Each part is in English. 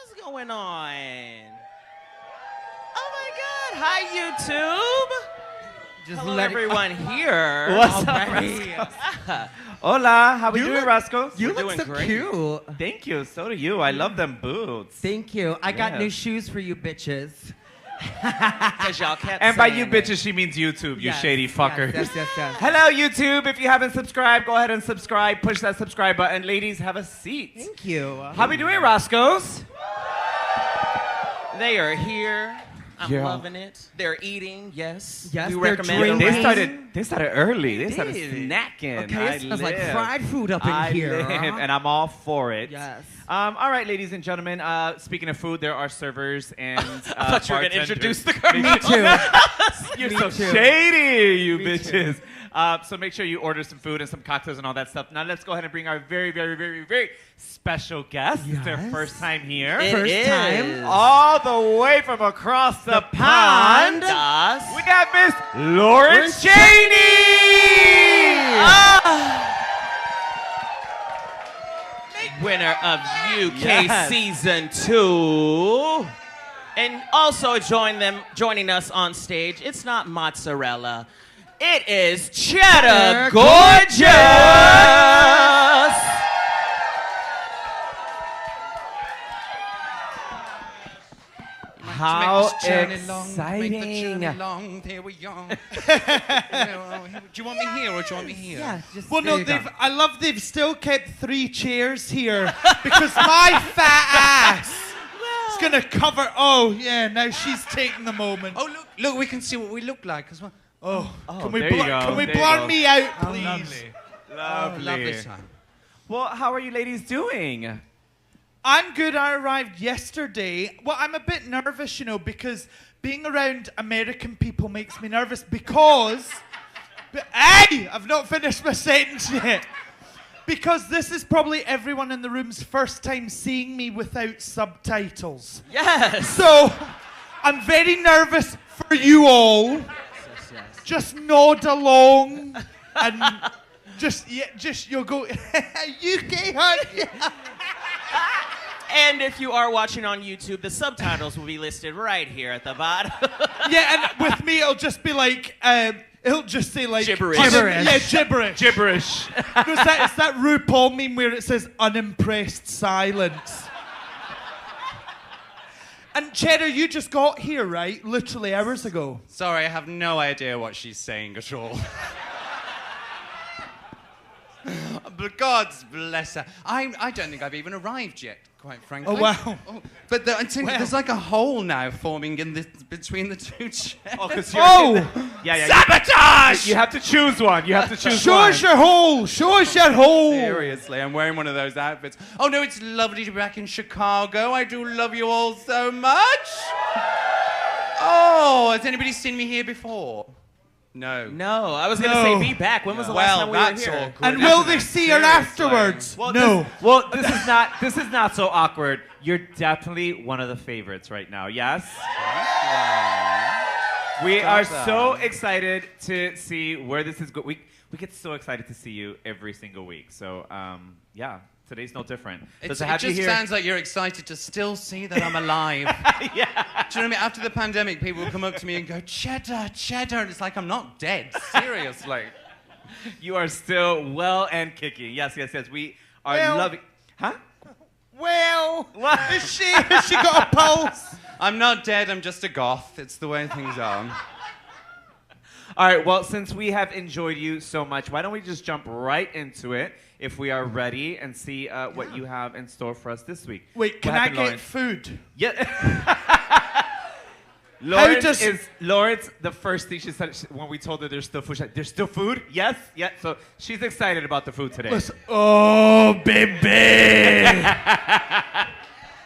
What's going on? Oh my God! Hi, YouTube. Just Hello, everyone here. What's up, Roscoe? Hola, how we doing, Roscoe? You We're look doing so great. cute. Thank you. So do you. I love them boots. Thank you. I got Yes. new shoes for you bitches. Because y'all kept And by saying you it. bitches, she means YouTube, you Yes, shady fuckers. Yes, yes, yes. Hello, YouTube. If you haven't subscribed, go ahead and subscribe. Push that subscribe button. Ladies, have a seat. Thank you. How we doing, Roscoe's? They are here. I'm Yeah. loving it. They're eating. Yes. Yes, we they're recommend drinking. They started early. They started did. snacking. Okay, it smells like live. fried food up in I here. live, and I'm all for it. Yes. All right, ladies and gentlemen. Speaking of food, there are servers and I thought you were going to bartenders. introduce the girl. Me too. You're Me so too. shady, you Me bitches. So make sure you order some food and some cocktails and all that stuff. Now let's go ahead and bring our very, very, very, very special guest. It's their Yes. first time here. It First is. time. All the way from across the pond. Das. We got Miss Lawrence Chaney! Winner of UK Yes. Season 2. And also joining us on stage, it's not mozzarella. It is Cheddar Gorgeous! How Make this journey long, exciting. make the journey long, here we are. Do you want me here or do you want me here? Yeah, just Well, there no, you go. I love they've still kept 3 chairs here because my fat ass is gonna cover. Oh yeah, now she's taking the moment. Oh, look, we can see what we look like as well. Oh, Oh, can we there you blur, go, can we there you blur go. me out, Oh, please? lovely. Oh, Lovely. lovely time. Well, how are you ladies doing? I'm good. I arrived yesterday. Well, I'm a bit nervous, you know, because being around American people makes me nervous because. Hey! I've not finished my sentence yet. Because this is probably everyone in the room's first time seeing me without subtitles. Yes! So, I'm very nervous for you all. Just nod along and just you'll go, UK honey. And if you are watching on YouTube, the subtitles will be listed right here at the bottom. Yeah, and with me, it'll just be like, it'll just say like... Gibberish. Gibberish. Yeah, gibberish. Gibberish. No, it's that RuPaul meme where it says unimpressed silence. And Cheddar, you just got here, right? Literally hours ago. Sorry, I have no idea what she's saying at all. But God's bless her. I don't think I've even arrived yet, quite frankly. Oh, wow. But there's like a hole now forming between the 2 chairs. Oh, because yeah. Sabotage! You have to choose one. You have to choose Show one. us your hole. Show us your hole. Seriously, I'm wearing one of those outfits. Oh no, it's lovely to be back in Chicago. I do love you all so much. Oh, has anybody seen me here before? No. No, I was going to No. say be back. When was the last Well, time we that's were here? awkward. And will isn't they it? see her Seriously. afterwards? Well, No. This is not so awkward. You're definitely one of the favorites right now. Yes. We are so excited to see where this is going. We get so excited to see you every single week. So yeah, today's no different. It to have you just here. sounds like you're excited to still see that I'm alive. Yeah. Do you know what I mean? After the pandemic, people will come up to me and go, Cheddar, Cheddar. And it's like, I'm not dead. Seriously. You are still well and kicking. Yes. We are Well- loving. Huh? Well, What? has she got a pulse? I'm not dead. I'm just a goth. It's the way things are. All right, well, since we have enjoyed you so much, why don't we just jump right into it if we are ready and see what you have in store for us this week. Wait, What can I happened, get Lawrence? food? Yeah. Lawrence does- Lawrence, the first thing she said when we told her there's still food, she said, there's still food? Yes, yeah. So she's excited about the food today. Listen, oh, baby.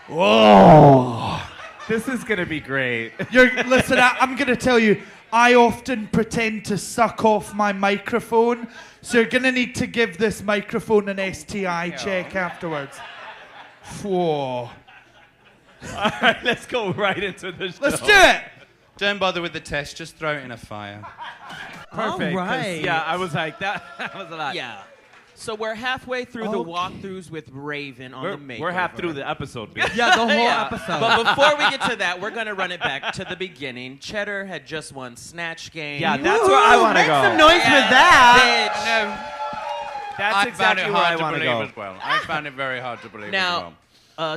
Oh. This is going to be great. Listen, I'm going to tell you, I often pretend to suck off my microphone, so you're going to need to give this microphone an STI check afterwards. Whoa. All right, let's go right into the show. Let's do it. Don't bother with the test. Just throw it in a fire. Perfect. 'cause, All right. Yeah, I was like, that was a lot. Yeah. So we're halfway through the walkthroughs with Raven on the makeover. We're half through the episode, bitch. Yeah, the whole episode. But before we get to that, we're going to run it back to the beginning. Cheddar had just won Snatch Game. Yeah, that's where I want to Make go. some noise with that. Bitch. That's exactly where I want to go. as well. I found it very hard to believe Now,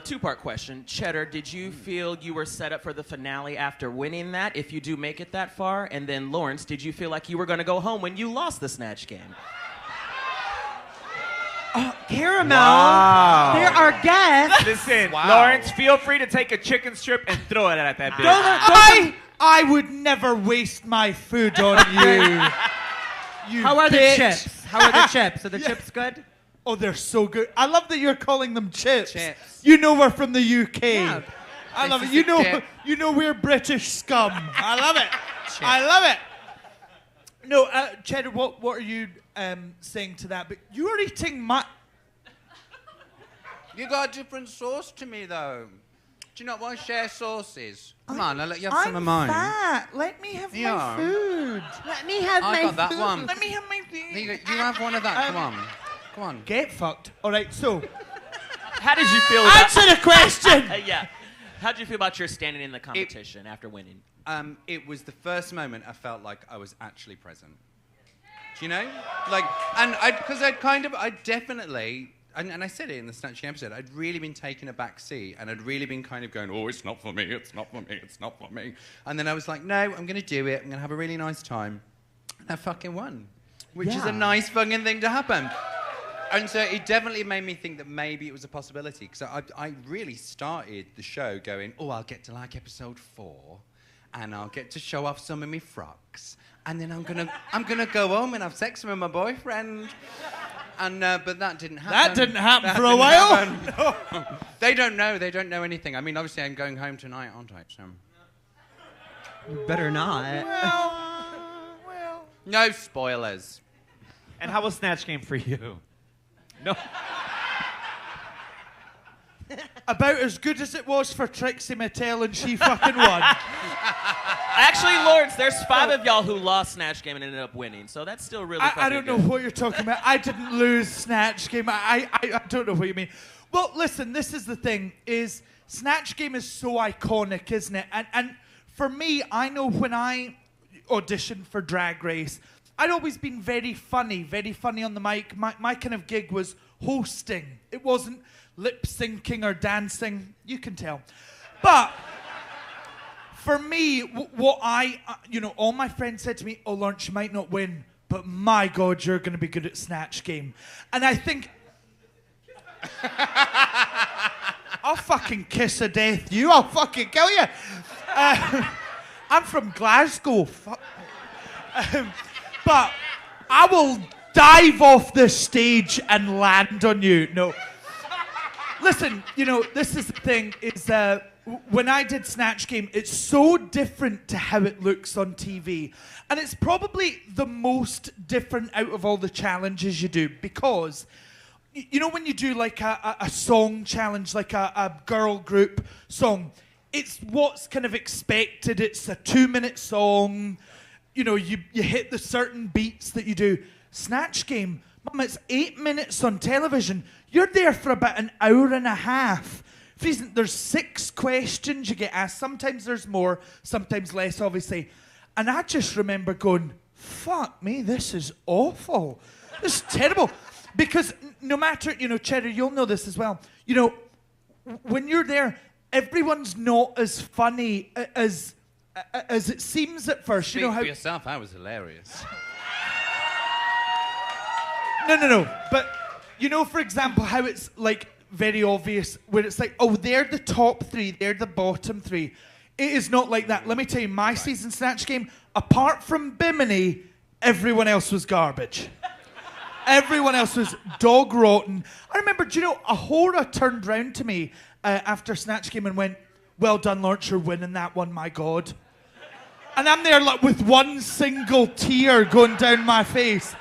two-part question. Cheddar, did you feel you were set up for the finale after winning that, if you do make it that far? And then, Lawrence, did you feel like you were going to go home when you lost the Snatch Game? Caramel, Wow. they're our guests. Listen, Wow. Lawrence, feel free to take a chicken strip and throw it at that bitch. I would never waste my food on you. You How are the bitch. chips? How are the chips? Are the chips good? Oh, they're so good. I love that you're calling them chips. Chips. You know we're from the UK. Yeah. I love it. This is a chip. You know we're British scum. I love it. I love it. No, Cheddar, what are you saying to that? But you are eating my... You got a different sauce to me, though. Do you not want to share sauces? Come on, I'll let you have some of mine. fat. Let me have Yeah. my food. Let me have I my got that food. one. Let me have my food. You have one of that. Come on. Come on. Get fucked. All right, so... How did you feel about... Answer the question! Yeah. How did you feel about your standing in the competition after winning? It was the first moment I felt like I was actually present. Do you know? Like, and I definitely, and I said it in the Snatching episode, I'd really been taking a back seat and I'd really been kind of going, oh, it's not for me, it's not for me, it's not for me. And then I was like, no, I'm going to do it, I'm going to have a really nice time. And I fucking won, which is a nice fucking thing to happen. And so it definitely made me think that maybe it was a possibility, because I really started the show going, oh, I'll get to like episode 4, and I'll get to show off some of my frocks, and then I'm gonna go home and have sex with my boyfriend. And but that didn't happen. That didn't happen That for a didn't while. happen. No. They don't know anything. I mean, obviously I'm going home tonight, aren't I? So. You better not. Well... No spoilers. And how was Snatch Game for you? No. About as good as it was for Trixie Mattel, and she fucking won. Actually, Lawrence, there's 5 of y'all who lost Snatch Game and ended up winning, so that's still really fucking I don't know good. what you're talking about. I didn't lose Snatch Game. I don't know what you mean. Well, listen, this is the thing, is Snatch Game is so iconic, isn't it? And for me, I know when I auditioned for Drag Race, I'd always been very funny on the mic. My kind of gig was hosting. It wasn't lip syncing or dancing. You can tell. But for me, what all my friends said to me, oh, Lawrence, you might not win, but my God, you're going to be good at Snatch Game. And I think... I'll fucking kiss of death you. I'll fucking kill you. I'm from Glasgow. Fuck. But I will dive off this stage and land on you. No. Listen, this is the thing, is when I did Snatch Game, it's so different to how it looks on TV. And it's probably the most different out of all the challenges you do, because, when you do like a song challenge, like a girl group song, it's what's kind of expected. It's a 2-minute song. You hit the certain beats that you do. Snatch Game, Mum, it's 8 minutes on television. You're there for about an hour and a half. There's 6 questions you get asked. Sometimes there's more, sometimes less, obviously. And I just remember going, fuck me, this is awful. This is terrible. Because no matter, Cheddar, you'll know this as well. When you're there, everyone's not as funny as it seems at first. Speak for yourself, I was hilarious. No. But for example, how it's like very obvious where it's like, oh, they're the top 3, they're the bottom 3. It is not like that. Let me tell you, my season Snatch Game, apart from Bimini, everyone else was garbage. Everyone else was dog rotten. I remember, Ahura turned round to me after Snatch Game and went, well done, Lawrence, you're winning that one, my God. And I'm there like with one single tear going down my face.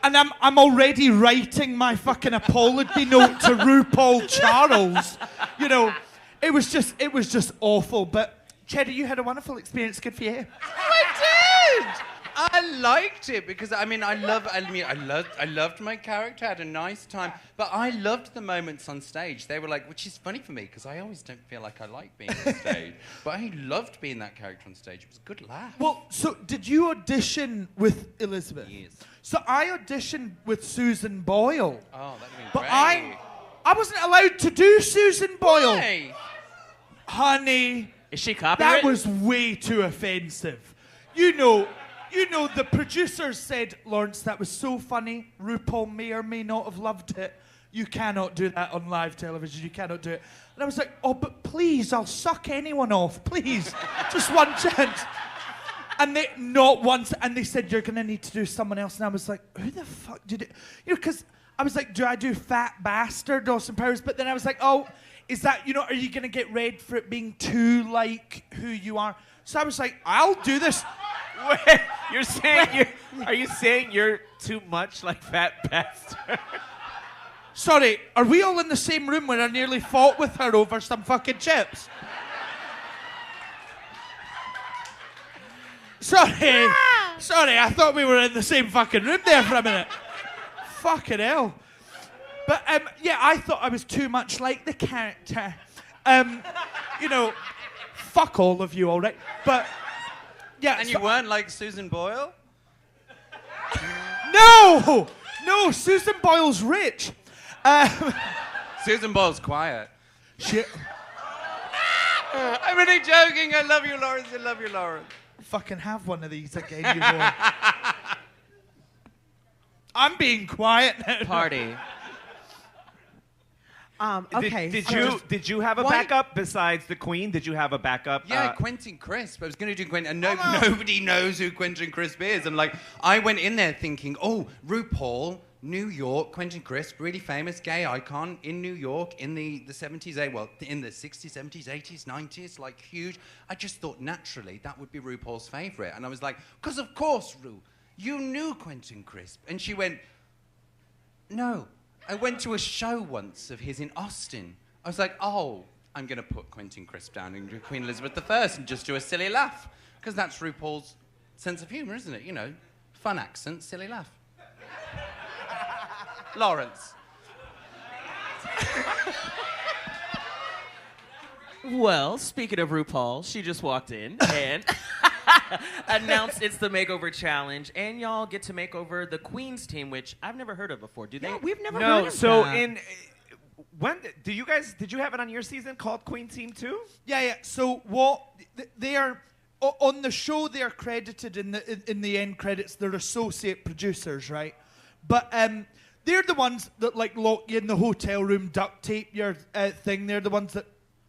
And I'm already writing my fucking apology note to RuPaul Charles. It was just awful. But Cheddar, you had a wonderful experience. Good for you. I did! I liked it because I loved my character, had a nice time, but I loved the moments on stage. They were like, which is funny for me because I always don't feel like I like being on stage, but I loved being that character on stage. It was a good laugh. Well, so did you audition with Elizabeth? Yes. So I auditioned with Susan Boyle. Oh, that'd have been But great. I wasn't allowed to do Susan Boyle. Why? Honey, Is she copyrighted? that was way too offensive. You know, the producers said, Lawrence, that was so funny. RuPaul may or may not have loved it. You cannot do that on live television. You cannot do it. And I was like, oh, but please, I'll suck anyone off. Please. Just one chance. And they, not once, and they said, you're going to need to do someone else. And I was like, who the fuck did it? You know, because I was like, do I do Fat Bastard, Austin Powers? But then I was like, oh, is that, you know, are you going to get read for it being too like who you are? So I was like, I'll do this. Wait, are you saying you're too much like Fat Bastard? Sorry, are we all in the same room when I nearly fought with her over some fucking chips? Sorry, I thought we were in the same fucking room there for a minute. Fucking hell. But yeah, I thought I was too much like the character. You know, fuck all of you, all right? But yeah. And you weren't like Susan Boyle? No, Susan Boyle's rich. Susan Boyle's quiet. Shit. I'm really joking. I love you, Lawrence. I love you, Lawrence. Fucking have one of these again, you boy. I'm being quiet now. Party. Okay. Did you have a Why- backup besides the Queen? Did you have a backup? Yeah, Quentin Crisp. I was going to do Quentin, and nobody knows who Quentin Crisp is. And like, I went in there thinking, oh, RuPaul, New York, Quentin Crisp, really famous gay icon in New York in the 70s, in the 60s, 70s, 80s, 90s, like huge. I just thought naturally that would be RuPaul's favorite. And I was like, because of course, Ru, you knew Quentin Crisp. And she went, no. I went to a show once of his in Austin. I was like, oh, I'm going to put Quentin Crisp down and do Queen Elizabeth I and just do a silly laugh. Because that's RuPaul's sense of humor, isn't it? You know, fun accent, silly laugh. Lawrence. Well, speaking of RuPaul, she just walked in and announced it's the Makeover Challenge, and y'all get to make over the Queen's team, which I've never heard of before. Do they? Yeah, we've never heard No. of So that. when did you have it on your season called Queen Team 2? Yeah. So what they are on the show, they are credited in the end credits. They're associate producers, right? But they're the ones that like lock you in the hotel room, duct tape your thing. They're the ones that,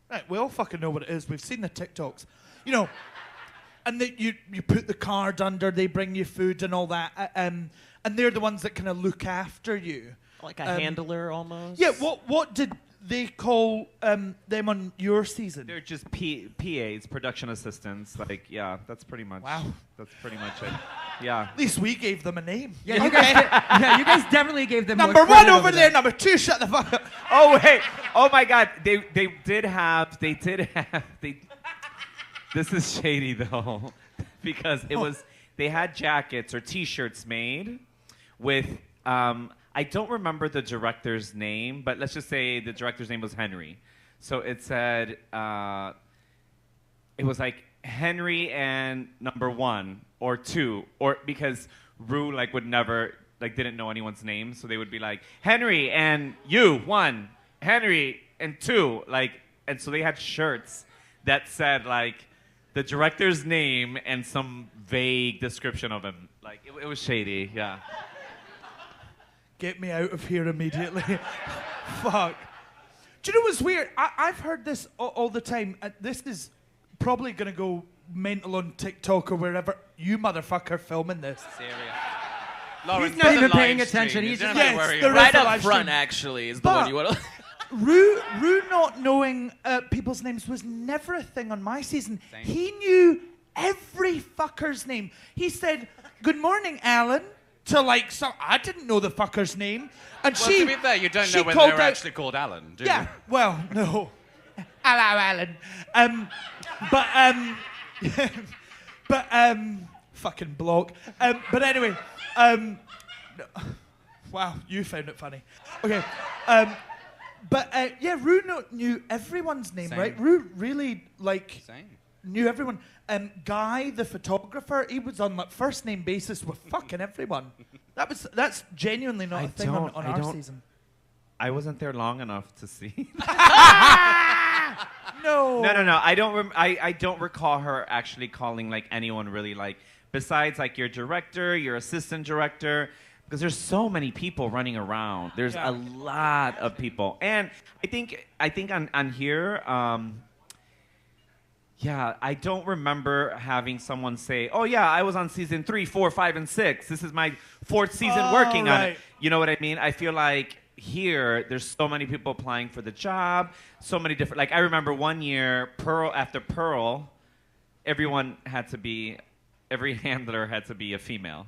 right? We all fucking know what it is. We've seen the TikToks, you know. And you put the card under. They bring you food and all that. And they're the ones that kind of look after you. Like a handler almost? Yeah. What did they call them on your season? They're just PAs, production assistants. Like, yeah, that's pretty much. Wow. That's pretty much it. Yeah. At least we gave them a name. Yeah, you guys definitely gave them Number more one credit over there. that. Number two, shut the fuck up. Oh wait. Oh my God. They did have. This is shady though, because they had jackets or T-shirts made with. I don't remember the director's name, but let's just say the director's name was Henry. So it said it was like Henry and number 1 or 2, or because Ru like would never like didn't know anyone's name, so they would be like Henry and you 1, Henry and 2, like, and so they had shirts that said like the director's name and some vague description of him. Like it was shady, yeah. Get me out of here immediately. Fuck. Do you know what's weird? I've heard this all the time. This is probably going to go mental on TikTok or wherever. You motherfucker filming this. Serious. Lawrence, He's not even there's a paying live attention. stream. He's You don't just- have to Yes, worry there about is Right a up live front, stream. actually, is the But- one you want to... Rue not knowing people's names was never a thing on my season. Same. He knew every fucker's name. He said, "Good morning, Alan," to like some. I didn't know the fucker's name, and Well, she. to be fair, you don't she know when called they're out- actually called Alan, do Yeah. you? Well, no. Hello, Alan. But fucking block. But anyway, wow, you found it funny. Okay. Yeah, Rue knew everyone's name, Same. right? Rue really, like, Same. knew everyone. Guy, the photographer, he was on like first name basis with fucking everyone. That's genuinely not a thing on our season. I wasn't there long enough to see. No. No. I don't recall her actually calling like anyone really like besides like your director, your assistant director, because there's so many people running around. There's a lot of people, and I think on here. Yeah, I don't remember having someone say, "Oh yeah, I was on season 3, 4, 5, and 6. This is my 4th season working on it." You know what I mean? I feel like here there's so many people applying for the job, so many different. Like I remember one year, after Pearl, every handler had to be a female.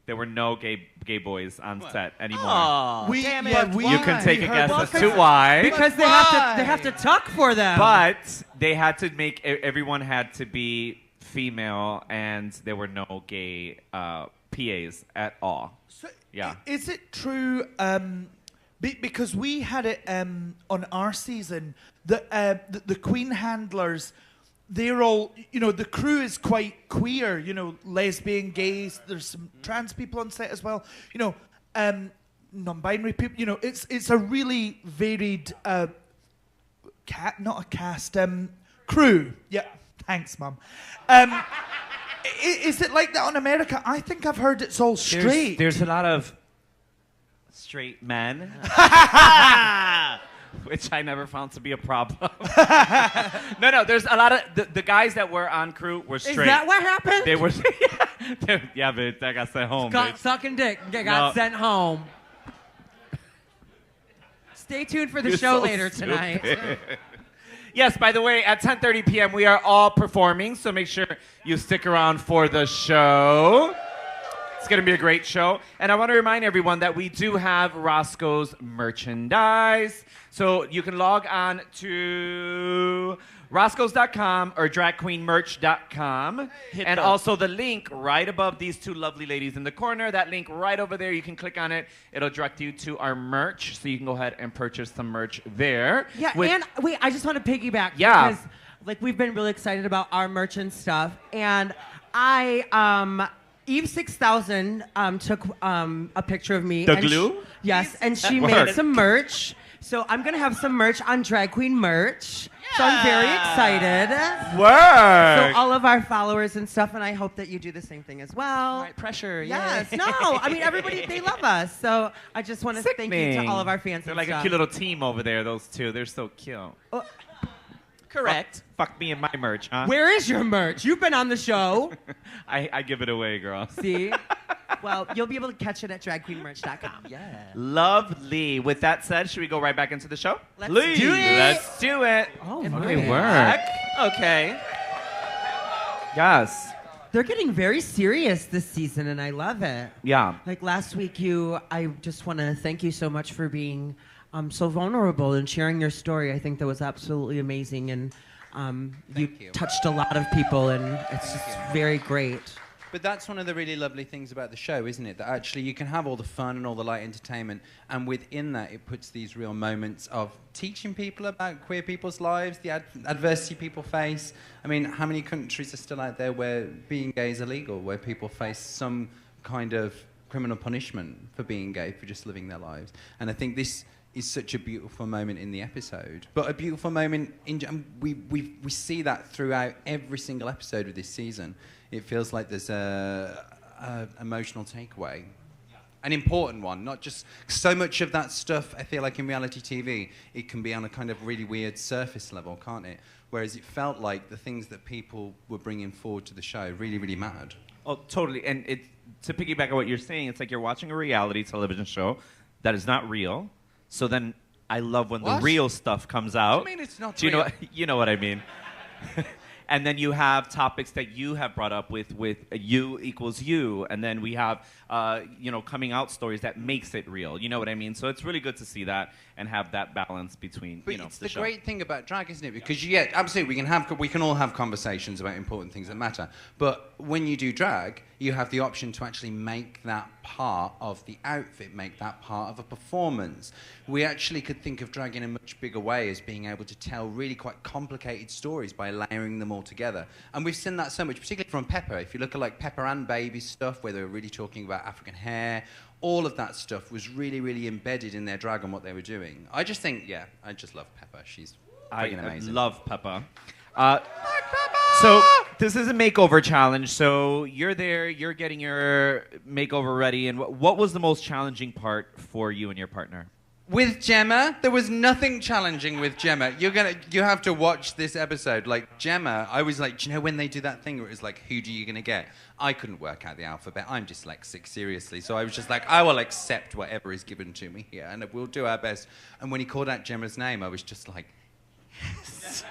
There were no gay boys on set anymore. Oh, Damn it. You can take a guess as to why. Because they have to tuck for them. But they had to make everyone had to be female, and there were no gay PAs at all. So Yeah. Is it true? Because we had it on our season. The Queen handlers, they're all, the crew is quite queer. Lesbian, gays. There's some trans people on set as well. Non-binary people. It's a really varied crew. Yeah. Thanks, Mum. Is it like that on America? I think I've heard it's all straight. There's a lot of straight men, which I never found to be a problem. No, there's a lot of the guys that were on crew were straight. Is that what happened? They were, yeah, but I got sent home. Got bitch. sucking dick. Got sent home. Stay tuned for the You're show so later stupid. tonight. Yes, by the way, at 10:30 p.m. we are all performing, so make sure you stick around for the show. It's going to be a great show. And I want to remind everyone that we do have Roscoe's merchandise. So you can log on to Roscoe's.com or dragqueenmerch.com. And also the link right above these two lovely ladies in the corner. That link right over there, you can click on it. It'll direct you to our merch. So you can go ahead and purchase some merch there. Yeah, and wait, I just want to piggyback. Yeah. Because, we've been really excited about our merch and stuff. And Eve 6000 took a picture of me. The and glue? Yes, and she Work. made some merch. So I'm going to have some merch on Drag Queen Merch. So I'm very excited. Work! So all of our followers and stuff, and I hope that you do the same thing as well. All right, pressure. Yes, yay. no. I mean, everybody, they love us. So I just want to thank you to all of our fans They're and like stuff. a cute little team over there, those two. They're so cute. Correct. Fuck me and my merch, huh? Where is your merch? You've been on the show. I give it away, girl. See? Well, you'll be able to catch it at dragqueenmerch.com. Yeah. Lovely. With that said, should we go right back into the show? Let's do it. Let's do it. Oh, Okay, my. work. Okay. Yes. They're getting very serious this season, and I love it. Yeah. Like last week, I just want to thank you so much for being so vulnerable and sharing your story. I think that was absolutely amazing, and you touched a lot of people, and it's just very great. But that's one of the really lovely things about the show, isn't it? That actually you can have all the fun and all the light entertainment, and within that it puts these real moments of teaching people about queer people's lives, the adversity people face. I mean, how many countries are still out there where being gay is illegal, where people face some kind of criminal punishment for being gay, for just living their lives? And I think this is such a beautiful moment in the episode, but a beautiful moment we see that throughout every single episode of this season. It feels like there's a emotional takeaway, an important one, not just so much of that stuff. I feel like in reality TV, it can be on a kind of really weird surface level, can't it? Whereas it felt like the things that people were bringing forward to the show really, really mattered. Oh, totally. And to piggyback on what you're saying, it's like you're watching a reality television show that is not real. So then I love when the real stuff comes out. I mean, it's not Do you real. know? You know what I mean. And then you have topics that you have brought up with you equals you. And then we have, coming out stories that makes it real. You know what I mean? So it's really good to see that and have that balance between, But it's the show. great thing about drag, isn't it? Because, absolutely, we can all have conversations about important things that matter. But when you do drag, you have the option to actually make that part of the outfit, make that part of a performance. We actually could think of drag in a much bigger way as being able to tell really quite complicated stories by layering them all together. And we've seen that so much, particularly from Pepper. If you look at like Pepper and Baby's stuff, where they were really talking about African hair, all of that stuff was really, really embedded in their drag and what they were doing. I just think, I just love Pepper. She's freaking amazing. I love Peppa. So this is a makeover challenge. So you're there, you're getting your makeover ready. And what was the most challenging part for you and your partner? With Gemma, there was nothing challenging with Gemma. You have to watch this episode. Like Gemma, I was like, do you know when they do that thing where it was like, who do you gonna get? I couldn't work out the alphabet. I'm dyslexic, seriously. So I was just like, I will accept whatever is given to me here, and we'll do our best. And when he called out Gemma's name, I was just like, yes,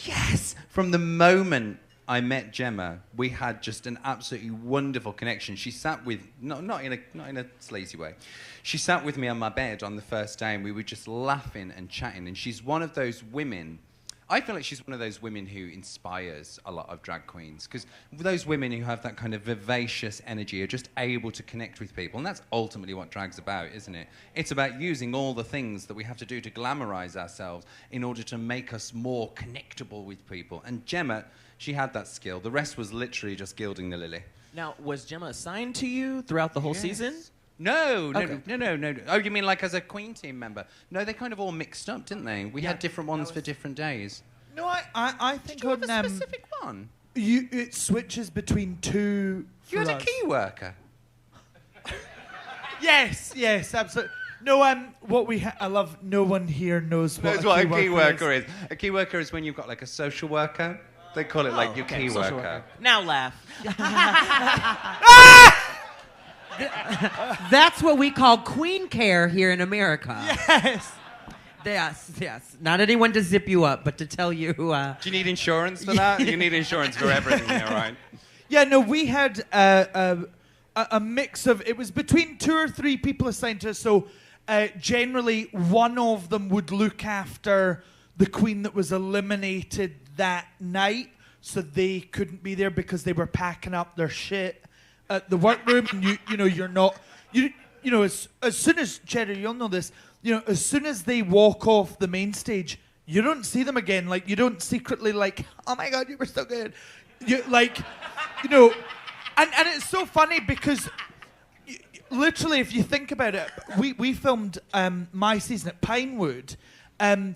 yes. From the moment I met Gemma, we had just an absolutely wonderful connection. She sat with, not in a sleazy way. She sat with me on my bed on the first day, and we were just laughing and chatting. And she's one of those women, I feel like she's one of those women who inspires a lot of drag queens. Because those women who have that kind of vivacious energy are just able to connect with people. And that's ultimately what drag's about, isn't it? It's about using all the things that we have to do to glamorize ourselves in order to make us more connectable with people. And Gemma, she had that skill. The rest was literally just gilding the lily. Now, was Gemma assigned to you throughout the whole season? No. Okay. Oh, you mean like as a Queen team member? No, they kind of all mixed up, didn't they? We had different ones for different days. No, I think Did you have a specific one? it switches between two. You had a key worker. Yes, absolutely. No, I love. No one here knows what a key worker is. A key worker is when you've got like a social worker. They call it like your key worker. Now laugh. That's what we call queen care here in America. Yes. Yes. Not anyone to zip you up, but to tell you. Do you need insurance for that? You need insurance for everything here, right? Yeah, no, we had a mix of. It was between 2 or 3 people assigned to us. So generally, one of them would look after the queen that was eliminated that night, so they couldn't be there because they were packing up their shit at the workroom. And you're not. As soon as Cheddar, you'll know this. As soon as they walk off the main stage, you don't see them again. Like, you don't secretly like, oh my God, you were so good. And it's so funny because literally, if you think about it, we filmed my season at Pinewood, and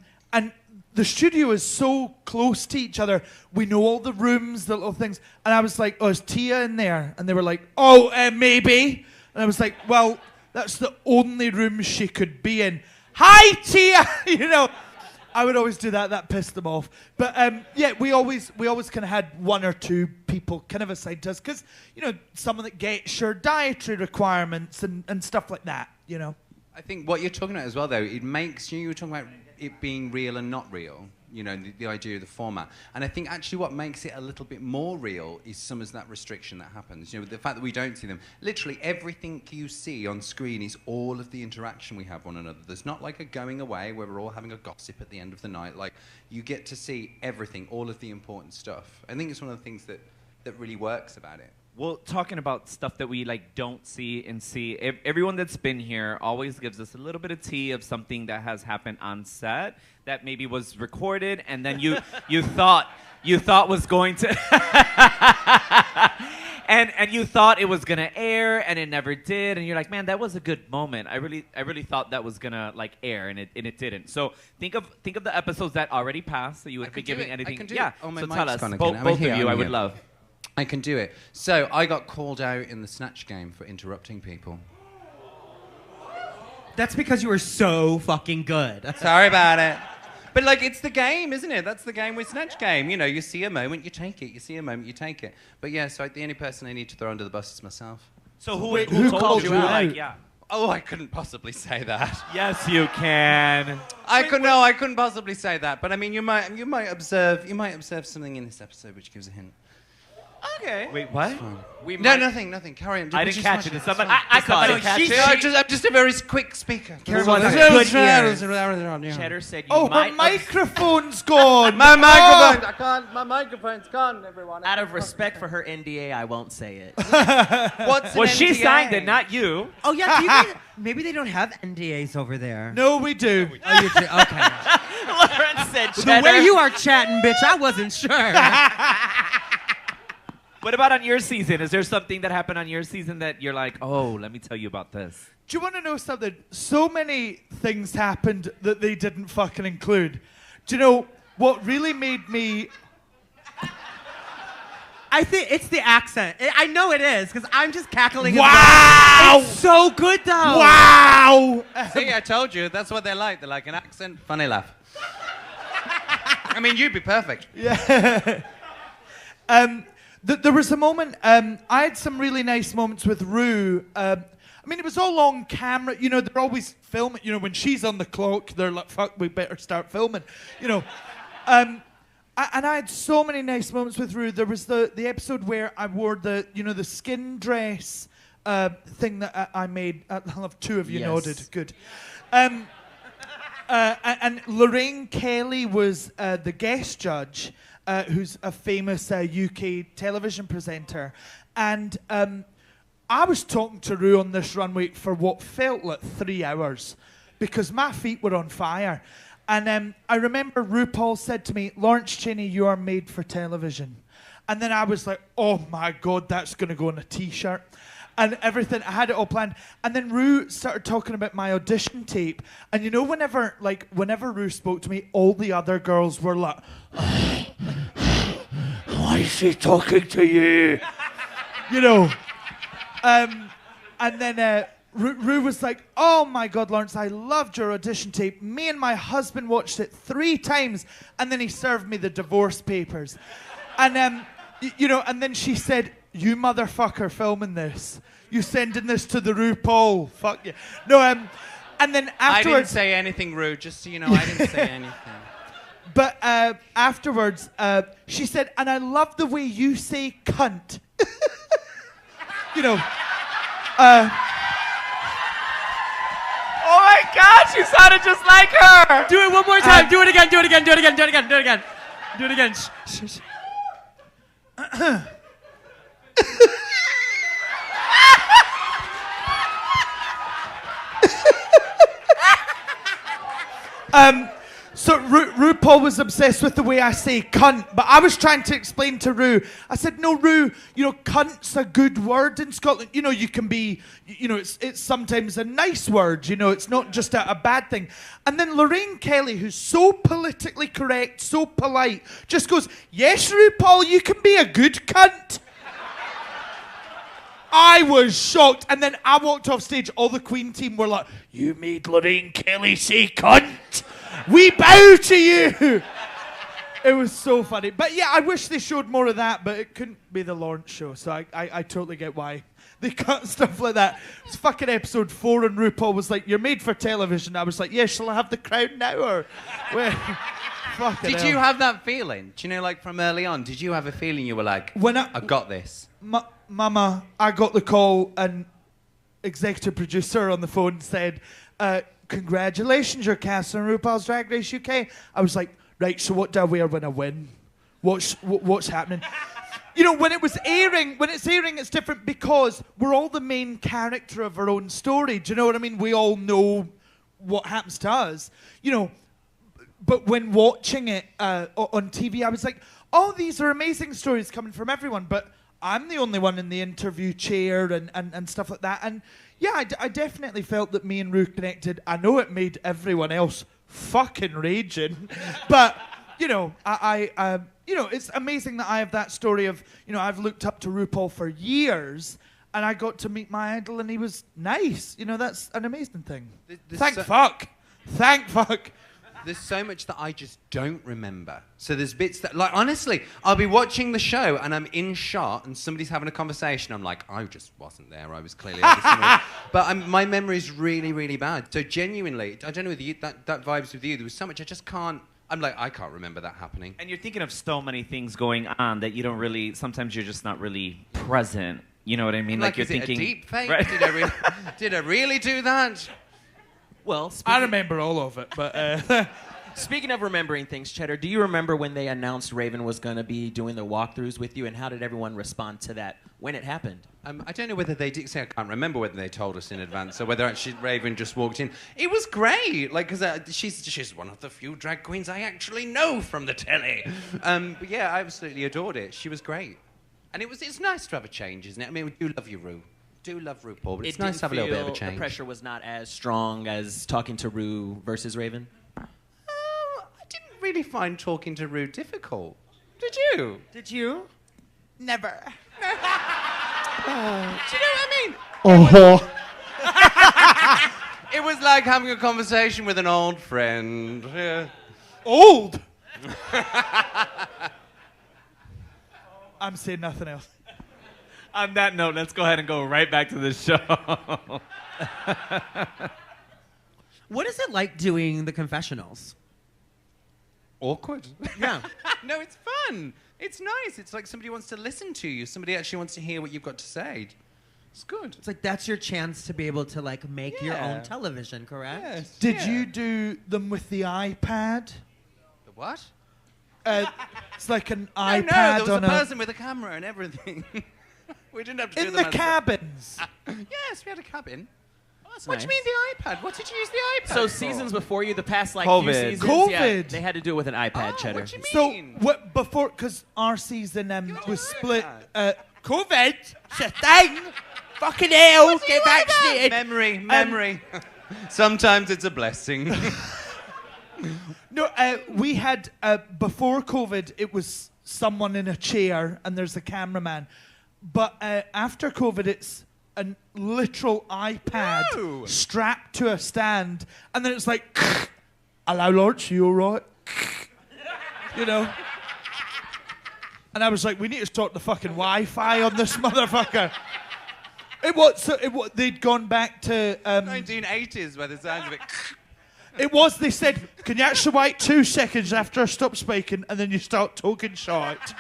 the studio is so close to each other. We know all the rooms, the little things. And I was like, oh, is Tia in there? And they were like, oh, maybe. And I was like, well, that's the only room she could be in. Hi, Tia! I would always do that. That pissed them off. But we always kind of had 1 or 2 people kind of assigned to us because someone that gets your dietary requirements and stuff like that. I think what you're talking about as well, though, it makes you were talking about it being real and not real. The idea of the format. And I think actually what makes it a little bit more real is some of that restriction that happens. The fact that we don't see them. Literally everything you see on screen is all of the interaction we have one another. There's not like a going away where we're all having a gossip at the end of the night. Like, you get to see everything, all of the important stuff. I think it's one of the things that really works about it. Well, talking about stuff that we don't see and see, everyone that's been here always gives us a little bit of tea of something that has happened on set that maybe was recorded, and then you thought was going to, and you thought it was gonna air, and it never did, and you're like, man, that was a good moment. I really thought that was gonna air, and it didn't. So think of the episodes that already passed, so you would be giving anything. I can do yeah. it. Oh, my so mic's tell us, gone again. both of you, I would love. I can do it. So I got called out in the Snatch game for interrupting people. That's because you were so fucking good. Sorry about it. But it's the game, isn't it? That's the game with Snatch Game. You see a moment, you take it. You see a moment, you take it. But yeah, so the only person I need to throw under the bus is myself. So who told you out? Oh, I couldn't possibly say that. Yes, you can. I couldn't possibly say that. But I mean, you might observe something in this episode which gives a hint. Okay. Wait, what? No, nothing. Carry on. I didn't catch it. Did somebody, I caught it. catch it? I'm just a very quick speaker. Cheddar said you Oh, might her microphone's gone. My microphone. I can't. My microphone's gone, everyone. Out of respect for her NDA, I won't say it. What's an Well, she NDA? signed it, not you. Oh yeah, maybe they don't have NDAs over there. No, we do. Oh, you do? Okay. Lauren said So Cheddar. where you are chatting, bitch, I wasn't sure. What about on your season? Is there something that happened on your season that you're like, oh, let me tell you about this? Do you want to know something? So many things happened that they didn't fucking include. Do you know what really made me... I think it's the accent. I know it is, because I'm just cackling. Wow! It's so good, though. Wow! See, I told you. That's what they're like. They're like an accent, funny laugh. I mean, you'd be perfect. Yeah. There was a moment, I had some really nice moments with Rue. I mean, it was all on camera. You know, they're always filming. You know, when she's on the clock, they're like, fuck, we better start filming. You know. And I had so many nice moments with Rue. There was the episode where I wore the skin dress thing that I made. I love two of you nodded. Good. And Lorraine Kelly was the guest judge. Who's a famous UK television presenter. And I was talking to Rue on this runway for what felt like 3 hours because my feet were on fire. And I remember RuPaul said to me, Lawrence Chaney, you are made for television. And then I was like, oh my God, that's going to go on a T-shirt. And everything, I had it all planned. And then Rue started talking about my audition tape. And you know, whenever Rue spoke to me, all the other girls were like, why is she talking to you? You know. And then Rue was like, oh my God, Lawrence, I loved your audition tape. Me and my husband watched it 3 times. And then he served me the divorce papers. And, you know, and then she said, you motherfucker filming this. You sending this to the RuPaul. Fuck you. No, and then afterwards... I didn't say anything, Rue, just so you know, I didn't say anything. But afterwards, she said, and I love the way you say cunt. You know. Oh my God, you sounded just like her. Do it one more time. Do it again. Do it again. Do it again. Do it again. Do it again. Do it again. Shh. So RuPaul was obsessed with the way I say cunt, but I was trying to explain to Rue. I said, no, Rue, you know, cunt's a good word in Scotland. You know, you can be, you know, it's sometimes a nice word, you know, it's not just a bad thing. And then Lorraine Kelly, who's so politically correct, so polite, just goes, yes, RuPaul, you can be a good cunt. I was shocked. And then I walked off stage. All the Queen team were like, you made Lorraine Kelly say cunt. We bow to you. It was so funny. But yeah, I wish they showed more of that, but it couldn't be the Lawrence show. So I totally get why they cut stuff like that. It's fucking episode 4 and RuPaul was like, you're made for television. I was like, yeah, shall I have the crown now? Or Did you have that feeling? Do you know, like from early on, did you have a feeling you were like, I got this? Mama, I got the call and executive producer on the phone said, congratulations, you're cast on RuPaul's Drag Race UK. I was like, right, so what do I wear when I win? What's happening? You know, when it's airing, it's different because we're all the main character of our own story. Do you know what I mean? We all know what happens to us. You know, but when watching it on TV, I was like, oh, these are amazing stories coming from everyone, but I'm the only one in the interview chair and stuff like that. And yeah, I definitely felt that me and Rue connected. I know it made everyone else fucking raging, but you know, I you know, it's amazing that I have that story of, you know, I've looked up to RuPaul for years, and I got to meet my idol, and he was nice. You know, that's an amazing thing. Thank fuck. there's so much that I just don't remember. So there's bits that, like, honestly, I'll be watching the show and I'm in shot and somebody's having a conversation. I'm like, I just wasn't there. I was clearly somewhere. But my memory is really, really bad. So genuinely, I don't know whether that vibes with you. There was so much I just can't. I'm like, I can't remember that happening. And you're thinking of so many things going on that you don't really. Sometimes you're just not really present. You know what I mean? Like you're is thinking. It a deep fake? Right? Did I really do that? Well, I remember all of it, but speaking of remembering things, Cheddar, do you remember when they announced Raven was going to be doing the walkthroughs with you, and how did everyone respond to that when it happened? I don't know whether they did say, I can't remember whether they told us in advance or whether actually Raven just walked in. It was great, like, because she's one of the few drag queens I actually know from the telly. But yeah, I absolutely adored it. She was great. And it's nice to have a change, isn't it? I mean, we do love you, Ru. Do love RuPaul, but it's nice to have a little bit of a change. The pressure was not as strong as talking to Ru versus Raven? I didn't really find talking to Ru difficult. Did you? Did you? never. Do you know what I mean? It was like having a conversation with an old friend. Yeah. Old? I'm saying nothing else. On that note, let's go ahead and go right back to the show. What is it like doing the confessionals? Awkward. Yeah. No, it's fun. It's nice. It's like somebody wants to listen to you. Somebody actually wants to hear what you've got to say. It's good. It's like that's your chance to be able to like make your Yeah. own television, correct? Yes. Did yeah. you do them with the iPad? The what? It's like an No, iPad there was on a person with a camera and everything. We didn't have to do in them the as a- cabins. Yes, we had a cabin. Oh, that's What nice. do you mean the iPad? What did you use the iPad So for? seasons before you, the past like COVID. few seasons, yeah, COVID. they had to do it with an iPad, Cheddar. What do you So mean? what before? Because our season was split. iPad. COVID. It's a thing. Fucking hell. Get vaccinated. Memory. Sometimes it's a blessing. No, we had before COVID. It was someone in a chair and there's a cameraman. But after COVID, it's a literal iPad No. strapped to a stand, and then it's like, "Hello, Lawrence, you all right?" You know. And I was like, "We need to start the fucking Wi-Fi on this motherfucker." They'd gone back to 1980s by the sounds of it. it was. They said, "Can you actually wait 2 seconds after I stop speaking, and then you start talking short?"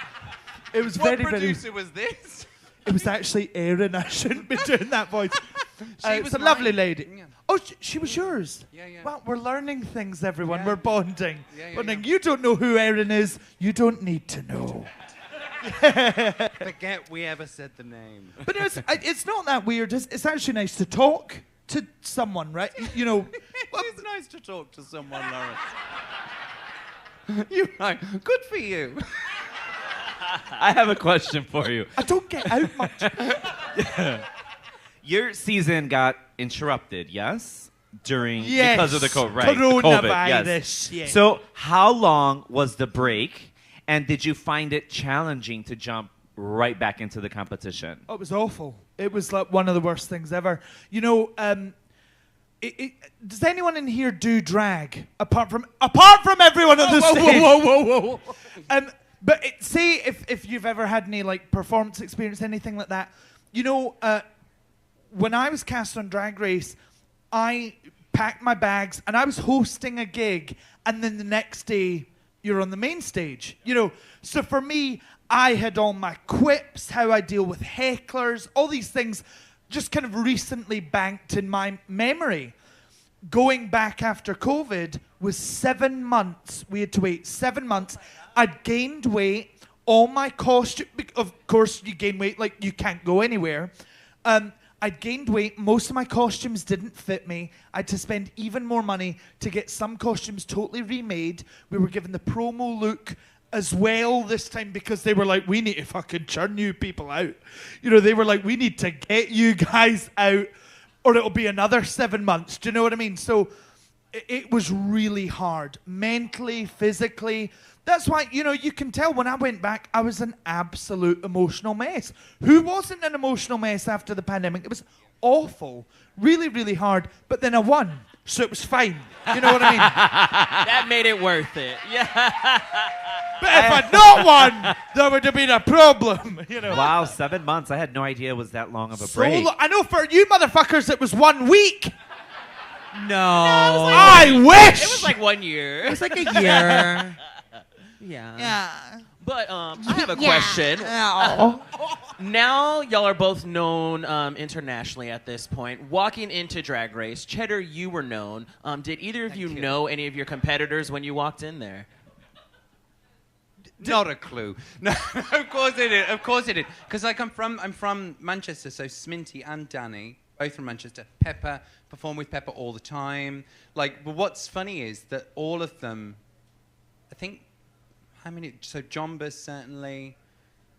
It was What very, very. producer was this? It was actually Erin. I shouldn't be doing that voice. She was was a lovely mine. lady. Yeah. Oh, she was yours. Yeah, yeah. Well, we're learning things, everyone. Yeah. We're bonding. Yeah, yeah, Bonding. yeah. You don't know who Erin is. You don't need to know. Forget we ever said the name. But it's not that weird. It's actually nice to talk to someone, right? You know. It's nice to talk to someone, Lawrence. You're right. Good for you. I have a question for you. I don't get out much. Your season got interrupted, yes? Yes. Because of the COVID, right? Coronavirus, yes. yeah. So how long was the break, and did you find it challenging to jump right back into the competition? Oh, it was awful. It was like one of the worst things ever. You know, does anyone in here do drag apart from everyone on the stage? whoa. But say if you've ever had any like performance experience, anything like that, you know, when I was cast on Drag Race, I packed my bags and I was hosting a gig, and then the next day you're on the main stage. You know, so for me, I had all my quips, how I deal with hecklers, all these things, just kind of recently banked in my memory. Going back after COVID was 7 months. We had to wait 7 months. I'd gained weight. All my costume, of course, you gain weight, like you can't go anywhere. I'd gained weight. Most of my costumes didn't fit me. I had to spend even more money to get some costumes totally remade. We were given the promo look as well this time because they were like, we need to fucking churn you people out. You know, they were like, we need to get you guys out or it'll be another 7 months. Do you know what I mean? So it was really hard, mentally, physically. That's why, you know, you can tell when I went back, I was an absolute emotional mess. Who wasn't an emotional mess after the pandemic? It was awful, really, really hard. But then I won. so it was fine. You know what I mean? That made it worth it. Yeah. But if I'd not won, there would have been a problem. You know. Wow, 7 months. I had no idea it was that long of a So break. I know for you motherfuckers, it was 1 week. No. I wish. It was like 1 year. It was like a year. Yeah. But I have a question. Now y'all are both known internationally at this point. Walking into Drag Race, Cheddar, you were known. Did either of you know any of your competitors when you walked in there? Not a clue. No, of course they did. Of course they did. Because like I'm from Manchester, so Sminty and Danny, both from Manchester. Pepper, perform with Pepper all the time. Like, but what's funny is that all of them, I think, how many? So Jombas certainly,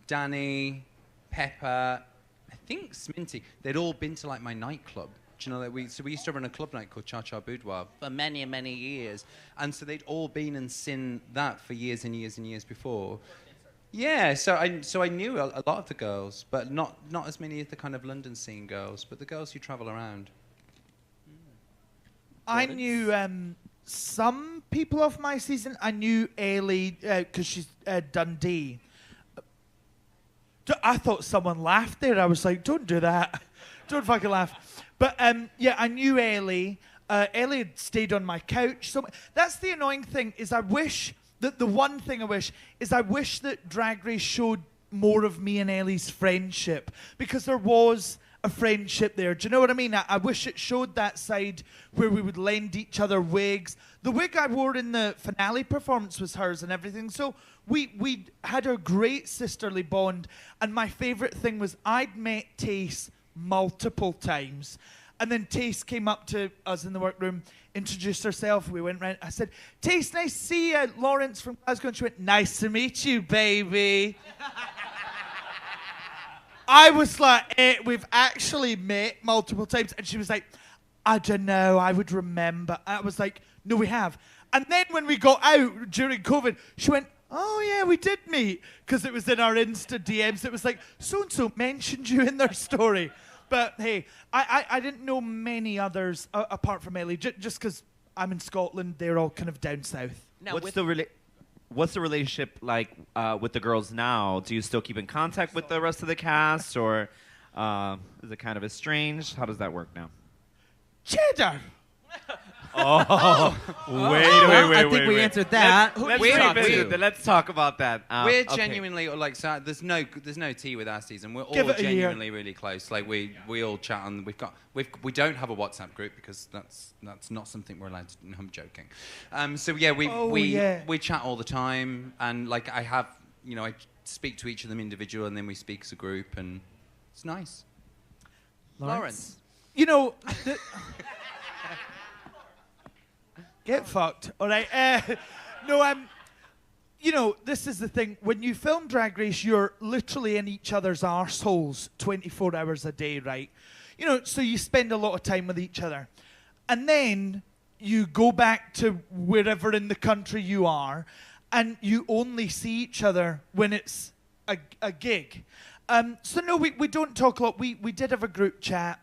Danny, Pepper, I think Sminty. They'd all been to like my nightclub. Do you know that we used to run a club night called Cha Cha Boudoir for many and many years, and so they'd all been and seen that for years and years and years before. Yeah, so I knew a lot of the girls, but not as many as the kind of London scene girls, but the girls who travel around. I knew some people of my season. I knew Ailey because she's Dundee. I thought someone laughed there. I was like, don't do that. Don't fucking laugh. But yeah, I knew Ailey. Ailey had stayed on my couch. So that's the annoying thing is I wish that the one thing I wish is I wish that Drag Race showed more of me and Ailey's friendship because there was a friendship there. Do you know what I mean? I wish it showed that side where we would lend each other wigs. The wig I wore in the finale performance was hers and everything. So we had a great sisterly bond. And my favorite thing was I'd met Tace multiple times. And then Tace came up to us in the workroom, introduced herself. We went round. I said, Tace, nice to see you. Lawrence from Glasgow. And she went, nice to meet you, baby. I was like, we've actually met multiple times. And she was like, I don't know, I would remember. I was like, no, we have. And then when we got out during COVID, she went, oh, yeah, we did meet. Because it was in our Insta DMs. It was like, so-and-so mentioned you in their story. But, hey, I didn't know many others apart from Ellie, just because I'm in Scotland. They're all kind of down south. Now, what's the relationship like with the girls now? Do you still keep in contact with the rest of the cast, or is it kind of estranged? How does that work now? Cheddar! Wait. I think we answered that. Let's talk about that. We're okay. genuinely like so there's no tea with our season. We're Give all it a year. genuinely really close. Like we all chat on. We don't have a WhatsApp group because that's not something we're allowed to. No, I'm joking. So yeah, we chat all the time, and like I speak to each of them individually, and then we speak as a group, and it's nice. Lawrence. You know, get fucked, all right? No, you know, this is the thing. When you film Drag Race, you're literally in each other's arseholes 24 hours a day, right? You know, so you spend a lot of time with each other. And then you go back to wherever in the country you are, and you only see each other when it's a gig. So no, we don't talk a lot. We did have a group chat.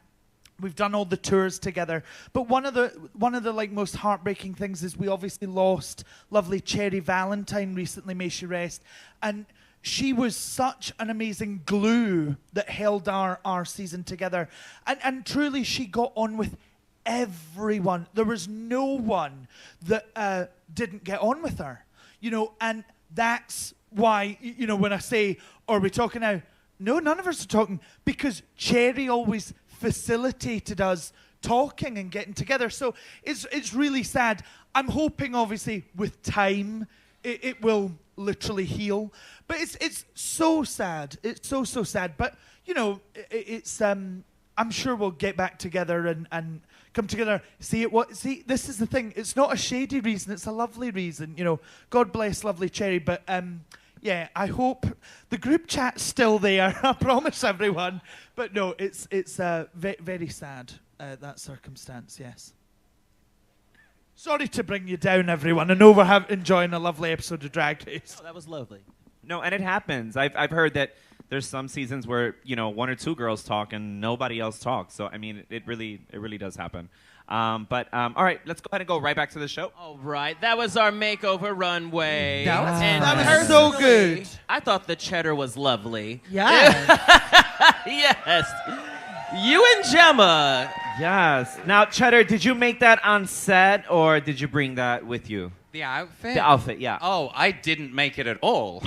We've done all the tours together, but one of the like most heartbreaking things is we obviously lost lovely Cherry Valentine recently, may she rest, and she was such an amazing glue that held our season together, and truly she got on with everyone. There was no one that didn't get on with her, you know, and that's why, you know, when I say, are we talking now? No, none of us are talking because Cherry always facilitated us talking and getting together. So it's really sad. I'm hoping, obviously, with time, it will literally heal. But it's so sad. It's so sad. But, you know, it's I'm sure we'll get back together and come together. See, this is the thing. It's not a shady reason. It's a lovely reason. You know, God bless lovely Cherry. But, yeah, I hope the group chat's still there. I promise everyone. But no, it's very sad, that circumstance, yes. Sorry to bring you down, everyone. I know we're enjoying a lovely episode of Drag Race. Oh, that was lovely. No, and it happens. I've heard that there's some seasons where, you know, one or two girls talk and nobody else talks. So I mean, it really does happen. All right, let's go ahead and go right back to the show. All right, that was our makeover runway. That was so good. I thought the cheddar was lovely. Yeah. Yes. You and Gemma. Yes. Now, Cheddar, did you make that on set or did you bring that with you? The outfit? The outfit, yeah. Oh, I didn't make it at all.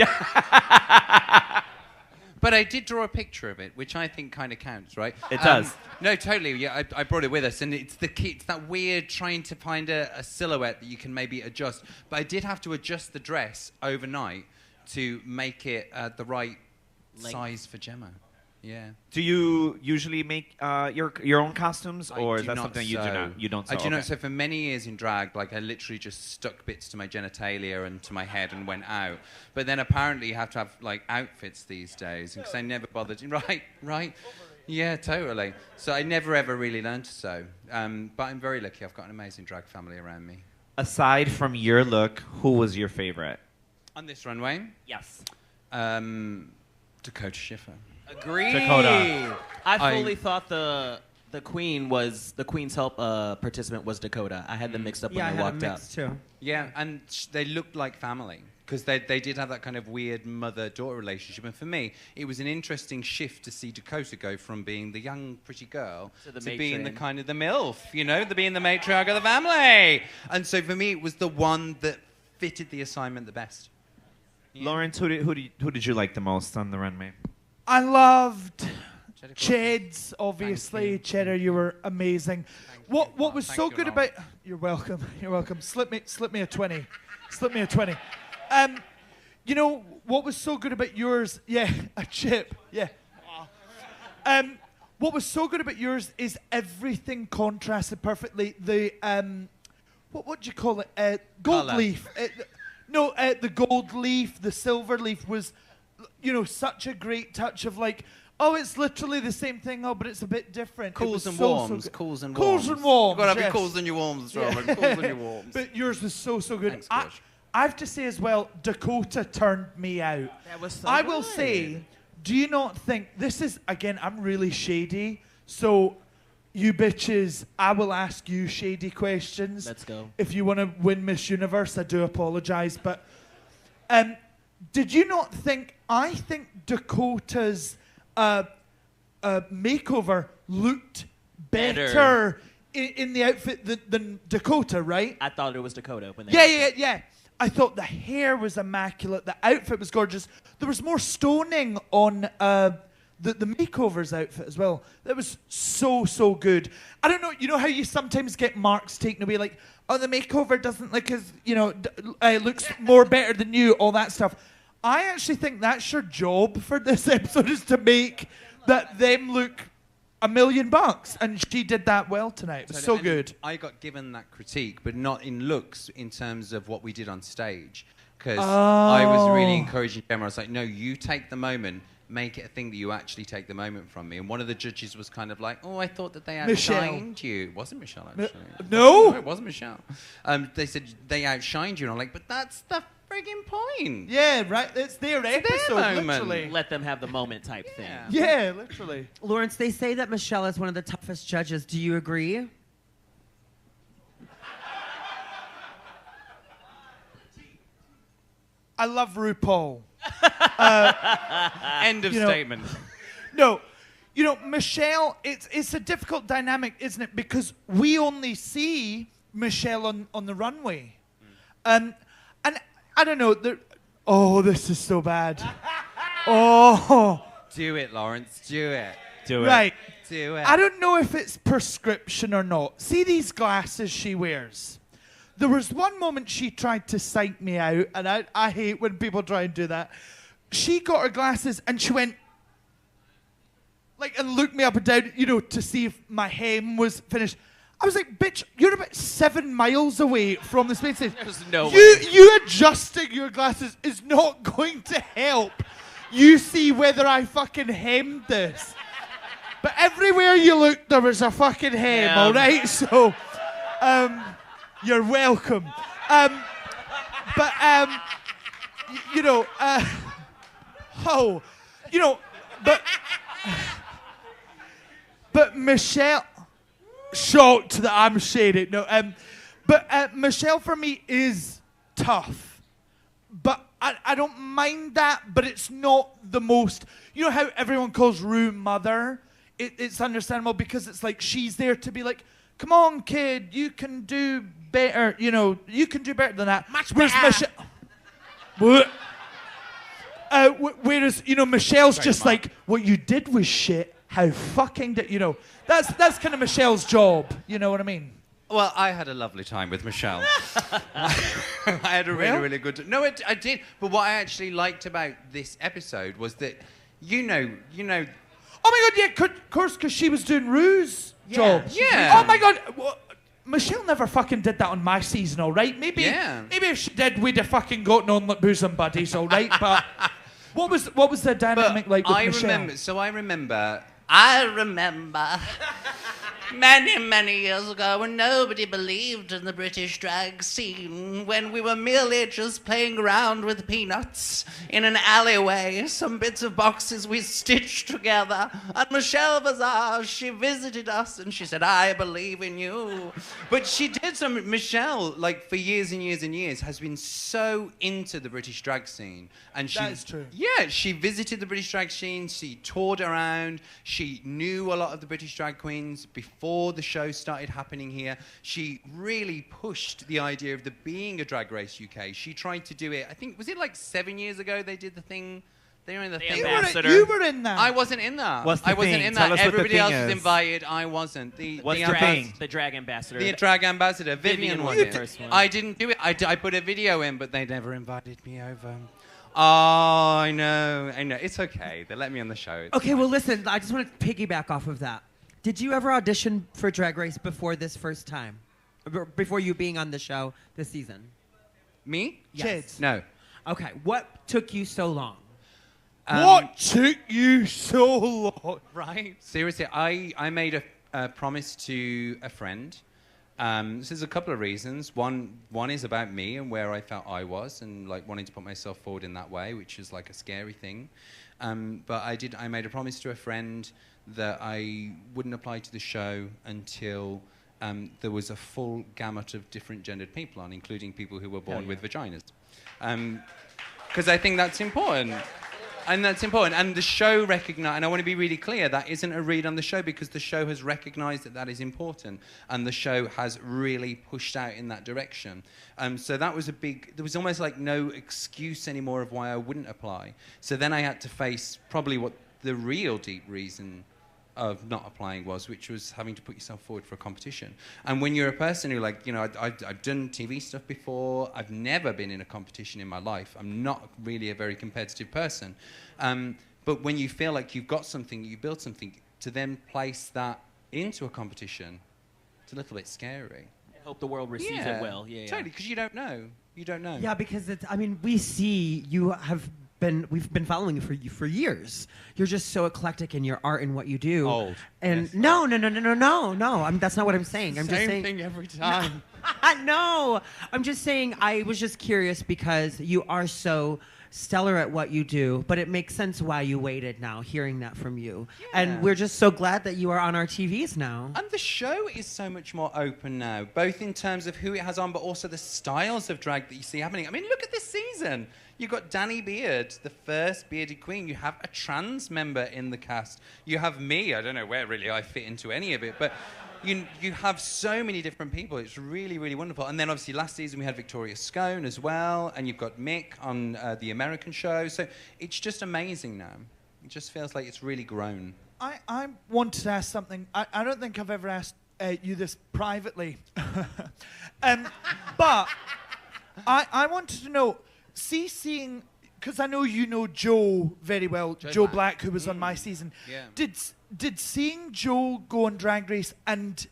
But I did draw a picture of it, which I think kind of counts, right? It does. No, totally. Yeah, I brought it with us, and it's the key. It's that weird trying to find a silhouette that you can maybe adjust. But I did have to adjust the dress overnight to make it the right size for Gemma. Yeah. Do you usually make your own costumes, or is that something you do not? You don't sew? I do not. So for many years in drag, like I literally just stuck bits to my genitalia and to my head and went out. But then apparently you have to have like outfits these days, because I never bothered. Right. Yeah, totally. So I never ever really learned to sew. But I'm very lucky. I've got an amazing drag family around me. Aside from your look, who was your favorite? On this runway, Yes. Dakota Schiffer. Agreed. Dakota. I fully thought the Queen's Help participant was Dakota. I had them mixed up when I they had walked them out. mixed too. Yeah, and they looked like family, because they did have that kind of weird mother-daughter relationship. And for me, it was an interesting shift to see Dakota go from being the young, pretty girl to being the matron. kind of the MILF, being the matriarch of the family. And so for me, it was the one that fitted the assignment the best. Yeah. Lawrence, who did you like the most on the runway? I loved Cheddar. Cheds, obviously. Cheddar, you were amazing. What was Thank so you, good Noel. about... You're welcome. You're welcome. Slip me a 20. Slip me a 20. You know, what was so good about yours... Yeah, a chip. Yeah. What was so good about yours is everything contrasted perfectly. The... What do you call it? Gold Colour. leaf. The gold leaf, the silver leaf was... such a great touch of like, oh, it's literally the same thing, but it's a bit different. Cools It and was warms. good. Cools and Cools warms. and warms, You've got to have your yes. cools and your warms as well. Cools and your warms. But yours was so good. Thanks, I Josh. have to say as well, Dakota turned me out. That was so I will good. say, do you not think this is, again, I'm really shady, so you bitches, I will ask you shady questions. Let's go. If you want to win Miss Universe, I do apologize, but did you not think, I think Dakota's makeover looked better in the outfit than Dakota, right? I thought it was Dakota when they Yeah. I thought the hair was immaculate. The outfit was gorgeous. There was more stoning on the makeover's outfit as well. That was so good. I don't know. You know how you sometimes get marks taken away, like, oh, the makeover doesn't look as, looks more better than you, all that stuff. I actually think that's your job for this episode, is to make them look $1 million, and she did that well tonight. It was so And good. I got given that critique, but not in looks, in terms of what we did on stage. Because I was really encouraging Gemma. I was like, no, you take the moment, make it a thing that you actually take the moment from me. And one of the judges was kind of like, oh, I thought that they outshined you. It wasn't Michelle, actually. No? It wasn't Michelle. They said they outshined you. And I'm like, but that's the friggin' point. Yeah, right. It's their episode, moment. literally. let them have the moment type thing. Yeah, literally. Lawrence, they say that Michelle is one of the toughest judges. Do you agree? I love RuPaul. End of You know- statement. No, Michelle, it's a difficult dynamic, isn't it? Because we only see Michelle on the runway. And I don't know, this is so bad. Oh, Do it, Lawrence. Do it. Do it. right. Do it. I don't know if it's prescription or not. See these glasses she wears? There was one moment she tried to psych me out, and I hate when people try and do that. She got her glasses and she went, and looked me up and down, to see if my hem was finished. I was like, bitch, you're about 7 miles away from the space station. There's no way. You adjusting your glasses is not going to help you see whether I fucking hemmed this. But everywhere you looked, there was a fucking hem, Yeah. all right? So, you're welcome. But Michelle... shocked that I'm shaded. No, but Michelle for me is tough, but I don't mind that. But it's not the most. You know how everyone calls Rue mother. It's understandable because it's like she's there to be like, come on, kid, you can do better. You know, you can do better than that. Much Whereas better. Whereas, you know, Michelle's just like, what you did was shit. How fucking did you know? That's kind of Michelle's job. You know what I mean? Well, I had a lovely time with Michelle. I had a really, really good time. No, I did. But what I actually liked about this episode was that, you know. Oh my God, yeah, of course, because she was doing Rue's job. Yeah. Oh my God. Well, Michelle never fucking did that on my season, all right? Maybe if she did, we'd have fucking gotten on like bosom buddies, all right? But what was the dynamic like with Michelle? I remember many, many years ago when nobody believed in the British drag scene, when we were merely just playing around with peanuts in an alleyway, some bits of boxes we stitched together. And Michelle Bazaar, she visited us and she said, I believe in you. But she did some. Michelle, like for years and years and years, has been so into the British drag scene. And that is true. Yeah, she visited the British drag scene, she toured around, she knew a lot of the British drag queens before the show started happening here. She really pushed the idea of there being a Drag Race UK. She tried to do it, I think, was it like 7 years ago they did the thing? They were in the thing. Ambassador. You were in that. I wasn't in that. What's the I wasn't thing? in Tell that. us what the Everybody thing else was is. invited. I wasn't. What's the thing? The drag ambassador. The drag ambassador. Vivian was the it. first one. I didn't do it. I put a video in, but they never invited me over. Oh, I know. It's okay. They let me on the show. It's Okay, fine. well, listen, I just want to piggyback off of that. Did you ever audition for Drag Race before this first time? Before you being on the show this season? Me? Kids. No. Okay, what took you so long? What took you so long? Right. Seriously, I made a promise to a friend. This is a couple of reasons. One is about me and where I felt I was and like wanting to put myself forward in that way, which is like a scary thing. But I made a promise to a friend that I wouldn't apply to the show until there was a full gamut of different gendered people on, including people who were born with vaginas. Because I think that's important. And that's important. And the show recognized, and I want to be really clear, that isn't a read on the show because the show has recognized that that is important. And the show has really pushed out in that direction. So that was there was almost like no excuse anymore of why I wouldn't apply. So then I had to face probably what the real deep reason of not applying was, which was having to put yourself forward for a competition. And when you're a person who, like, you know, I've done TV stuff before, I've never been in a competition in my life. I'm not really a very competitive person. But when you feel like you've got something, you build something, to then place that into a competition, it's a little bit scary. I hope the world receives it well. Yeah, Totally, because you don't know. You don't know. Yeah, because it's, I mean, we see you have we've been following you for years. You're just so eclectic in your art and what you do. Old. And Yes. no. That's not what I'm saying. I'm just saying. Same thing every time. No, I'm just saying. I was just curious because you are so stellar at what you do, but it makes sense why you waited now, hearing that from you. Yeah. And we're just so glad that you are on our TVs now. And the show is so much more open now, both in terms of who it has on, but also the styles of drag that you see happening. I mean, look at this season. You've got Danny Beard, the first bearded queen. You have a trans member in the cast. You have me. I don't know where really I fit into any of it, but you have so many different people. It's really, really wonderful. And then obviously last season we had Victoria Scone as well, and you've got Mick on the American show. So it's just amazing now. It just feels like it's really grown. I wanted to ask something. I don't think I've ever asked you this privately. But I wanted to know, seeing, because I know you know Joe very well, Joe Black, who was on my season. Yeah. Did seeing Joe go on Drag Race and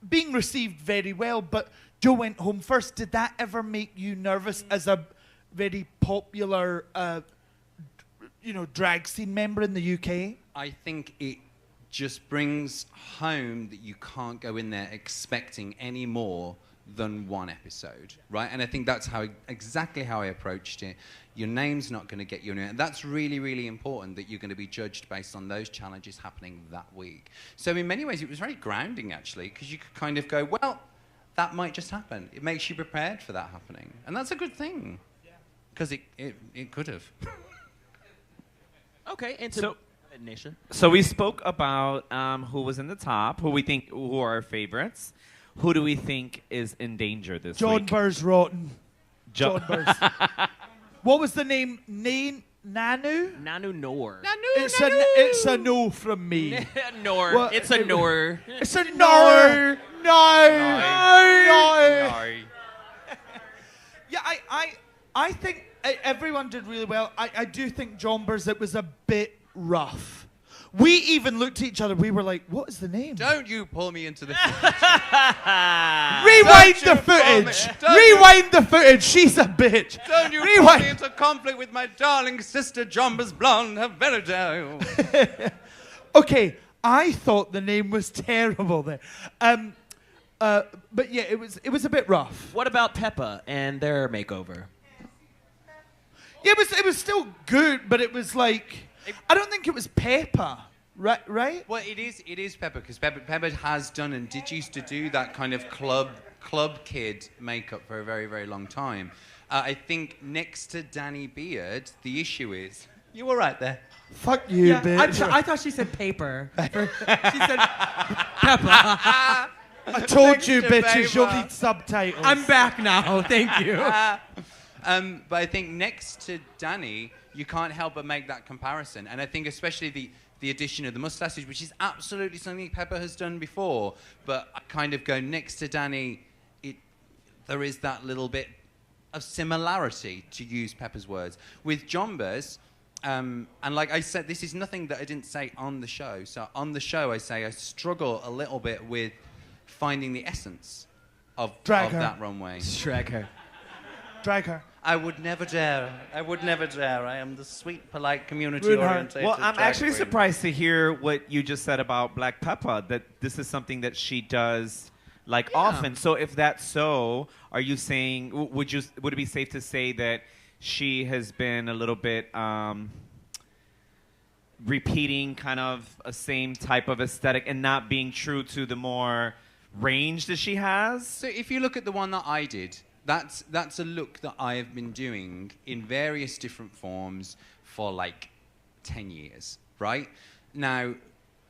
being received very well, but Joe went home first, did that ever make you nervous as a very popular, drag scene member in the UK? I think it just brings home that you can't go in there expecting any more than one episode, right? And I think that's exactly how I approached it. Your name's not going to get you anywhere. And that's really, really important that you're going to be judged based on those challenges happening that week. So in many ways, it was very grounding, actually, because you could kind of go, well, that might just happen. It makes you prepared for that happening. And that's a good thing, because it could have. Okay, and Naysha. So we spoke about who was in the top, who are our favorites. Who do we think is in danger this John week? Burr's rotten. John Burr's. What was the name? Nanu? Nanu Nor. It's a no from me. Nor. What? It's a Nor. It's a no. No. Yeah, I think everyone did really well. I do think John Burr's, it was a bit rough. We even looked at each other. We were like, what is the name? Don't you pull me into the Rewind the footage. Rewind the footage. She's a bitch. Don't you pull me into conflict with my darling sister Jumba's blonde Haverdo. Okay, I thought the name was terrible there. But yeah, it was a bit rough. What about Peppa and their makeover? Yeah, it was still good, but it was like, I don't think it was Peppa, right? Well, it is Peppa, because Peppa has done and did used to do that kind of club kid makeup for a very, very long time. I think next to Danny Beard, the issue is, you were right there. Fuck you, bitch. I thought she said paper. She said Peppa. I told you, bitches, you'll need subtitles. I'm back now. Thank you. But I think next to Danny, you can't help but make that comparison. And I think especially the addition of the mustaches, which is absolutely something Peppa has done before, but I kind of go next to Danny, there is that little bit of similarity, to use Peppa's words. With Jombers, and like I said, this is nothing that I didn't say on the show. So on the show, I say I struggle a little bit with finding the essence of that runway. Drag her. Drag her. I would never dare. I would never dare. I am the sweet, polite, community-oriented. Well, I'm drag actually queen. surprised to hear what you just said about Black Peppa, that this is something that she does often. So if that's so, are you saying, would it be safe to say that she has been a little bit repeating kind of a same type of aesthetic and not being true to the more range that she has? So if you look at the one that I did, that's a look that I have been doing in various different forms for like 10 years, right? Now,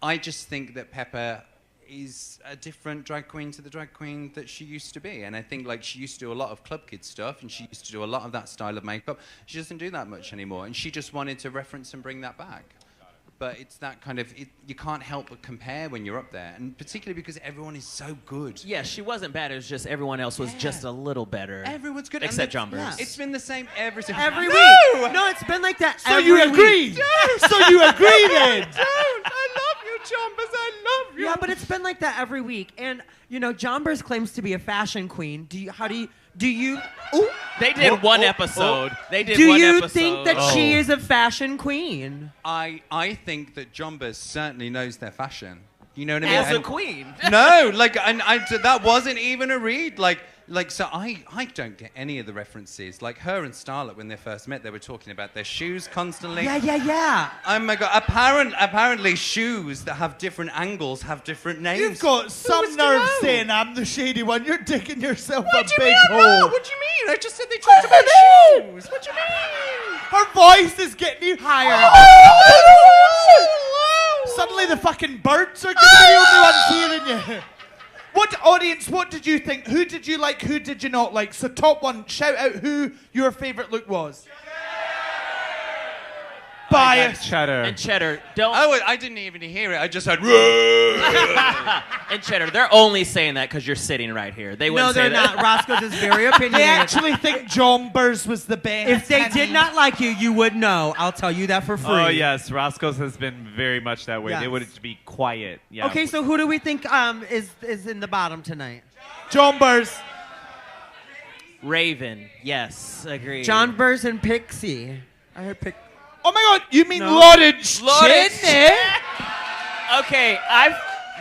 I just think that Peppa is a different drag queen to the drag queen that she used to be. And I think like she used to do a lot of club kid stuff and she used to do a lot of that style of makeup. She doesn't do that much anymore. And she just wanted to reference and bring that back. But it's that kind of, you can't help but compare when you're up there. And particularly because everyone is so good. Yeah, she wasn't bad. It was just everyone else was just a little better. Everyone's good. Except John Burns. Yeah. It's been the same every Week. No, it's been like that so you agree. So you agree then. I love you, John Burns. I love you. Yeah, but it's been like that every week. And, you know, John Burns claims to be a fashion queen. Do you? Ooh. They did one episode. They did do one you episode. think that she is a fashion queen? I think that Jombers certainly knows their fashion. You know what I mean? As a queen. No, like, and that wasn't even a read. Like, so I don't get any of the references. Like her and Starlet, when they first met, they were talking about their shoes constantly. Yeah. Oh my God! Apparently, shoes that have different angles have different names. You've got some nerve saying I'm the shady one. You're digging yourself a big hole. No, what do you mean? I just said they talked about shoes. What do you mean? Her voice is getting you higher. Suddenly the fucking birds are going to be the only ones hearing you. What did you think? Who did you like? Who did you not like? So top one, shout out who your favourite look was. Bias. Cheddar. And Cheddar, don't. Oh, I didn't even hear it. I just heard. And Cheddar, they're only saying that because you're sitting right here. They wouldn't No, they're say that. not. Roscoe's is very opinionated. They actually think John Burrs was the best. If they did not like you, you would know. I'll tell you that for free. Oh, yes. Roscoe's has been very much that way. Yes. They would be quiet. Yeah. Okay, so who do we think is in the bottom tonight? John Burrs. Raven, yes, agreed. John Burrs and Pixie. I heard Oh my God, you mean No. Lawrence Lawrence Chaney? Okay,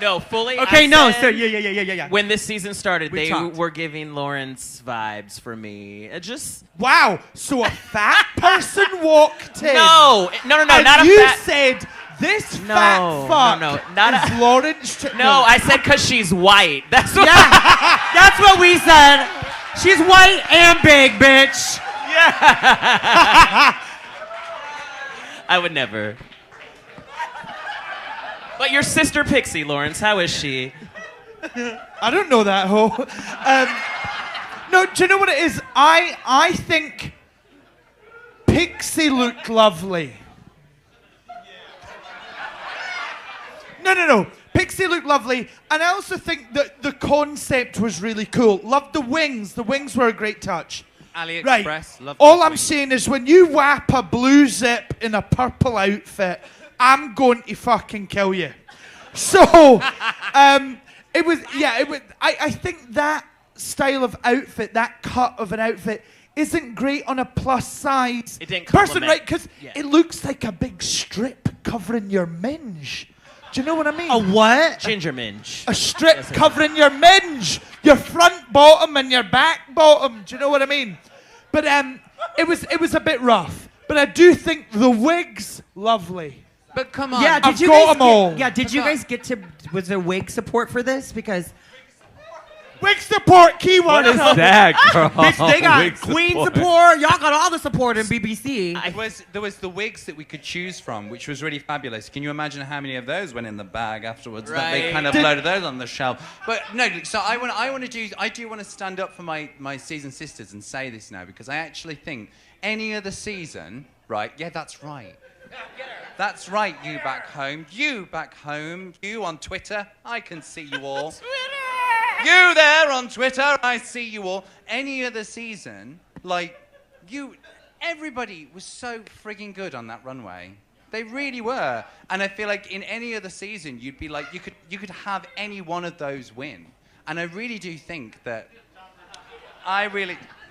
No, fully. Okay, I no. said So yeah. when this season started, We they talked. were giving Lawrence vibes for me. It just Wow. So a fat person walked in. no, And not a you fat. said this No, fat fuck no, not is a- Lawrence. No, I said because she's white. That's what. Yeah, that's what we said. She's white and big, bitch. I would never. But your sister Pixie, Lawrence, how is she? I don't know that hoe. No, do you know what it is? I think Pixie looked lovely. No. Pixie looked lovely, and I also think that the concept was really cool. Loved the wings. The wings were a great touch. AliExpress. Right. Love All those I'm wings. saying is when you whap a blue zip in a purple outfit, I'm going to fucking kill you. So, it was. I think that style of outfit, that cut of an outfit, isn't great on a plus size It didn't person, complement. right? Because Yeah. it looks like a big strip covering your minge. Do you know what I mean? A what? Ginger minge. A strip Yes, I covering your minge, your front bottom and your back bottom. Do you know what I mean? But it was a bit rough. But I do think the wigs lovely. But come on. Yeah, I've got 'em all. did you guys get to? Was there wig support for this? Because Wig support keyword. What is that, girl? bitch, they got Wig Queen support. Y'all got all the support in BBC. There was the wigs that we could choose from, which was really fabulous. Can you imagine how many of those went in the bag afterwards? That they Right. kind of loaded those on the shelf. But no, so I do want to stand up for my season sisters and say this now, because I actually think any other season, right? Yeah, that's right. That's right, you back home. You back home. You on Twitter. I can see you all. You there on Twitter. I see you all. Any other season, like, everybody was so frigging good on that runway. They really were. And I feel like in any other season, you'd be like, you could have any one of those win. And I really do think that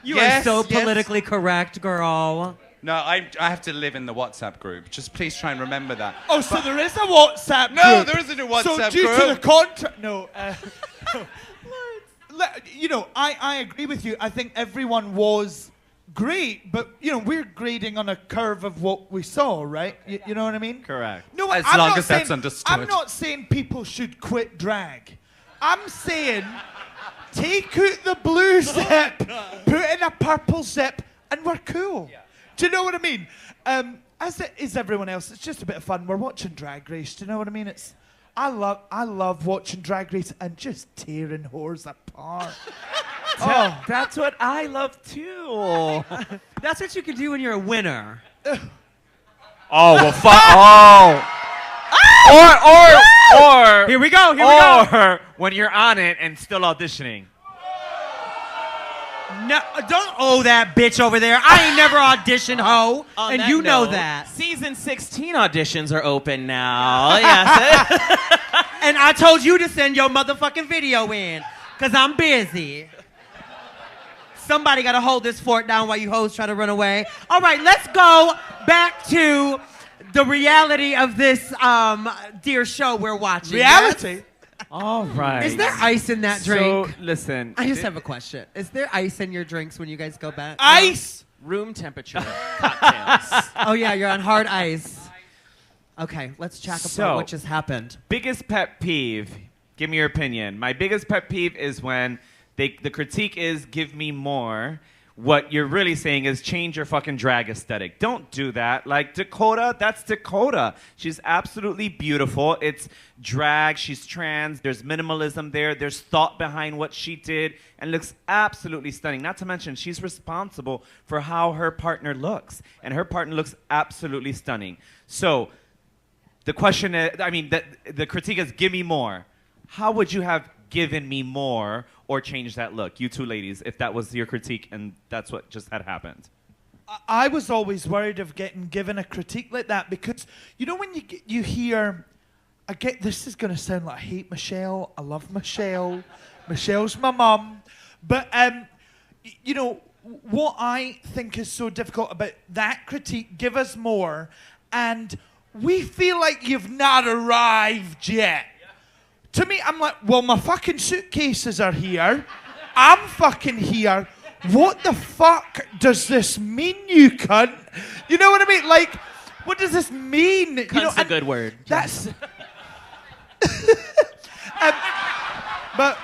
You are so politically correct, girl. No, I have to live in the WhatsApp group. Just please try and remember that. Oh, so there is a WhatsApp group. No, there isn't a WhatsApp so due group. to the contract, no. You know, I agree with you. I think everyone was great, but you know, we're grading on a curve of what we saw, right? You know what I mean? Correct. No, As I'm long not as that's saying- understood. I'm not saying people should quit drag. I'm saying take out the blue zip, put in a purple zip, and we're cool. Yeah. Do you know what I mean? As it is everyone else, it's just a bit of fun. We're watching Drag Race. Do you know what I mean? I love watching Drag Race and just tearing whores apart. Oh, That's what I love too. That's what you can do when you're a winner. Oh, well, or Here we go. Here we go. or when you're on it and still auditioning. No, don't owe that bitch over there. I ain't never auditioned, hoe, On and that you know note, that. Season 16 auditions are open now. Yes. And I told you to send your motherfucking video in, cause I'm busy. Somebody gotta hold this fort down while you hoes try to run away. All right, let's go back to the reality of this dear show we're watching. reality. Yes? All right. Is there ice in that drink? So, listen. I just have a question. Is there ice in your drinks when you guys go back? Ice. Room temperature cocktails. Oh yeah, you're on hard ice. Okay, let's chat about So- what just happened. Biggest pet peeve. Give me your opinion. My biggest pet peeve is when the critique is give me more. What you're really saying is change your fucking drag aesthetic. Don't do that. Like Dakota, that's Dakota. She's absolutely beautiful. It's drag. She's trans. There's minimalism there. There's thought behind what she did and looks absolutely stunning. Not to mention, she's responsible for how her partner looks. And her partner looks absolutely stunning. So the question is, the critique is give me more. How would you have given me more or changed that look? You two ladies, if that was your critique and that's what just had happened. I was always worried of getting given a critique like that because, you know, when you hear, this is going to sound like I hate Michelle, I love Michelle, Michelle's my mum, but, you know, what I think is so difficult about that critique, give us more, and we feel like you've not arrived yet. To me, I'm like, well, my fucking suitcases are here. I'm fucking here. What the fuck does this mean, you cunt? You know what I mean? Like, what does this mean? Cunt's a good word. That's... but...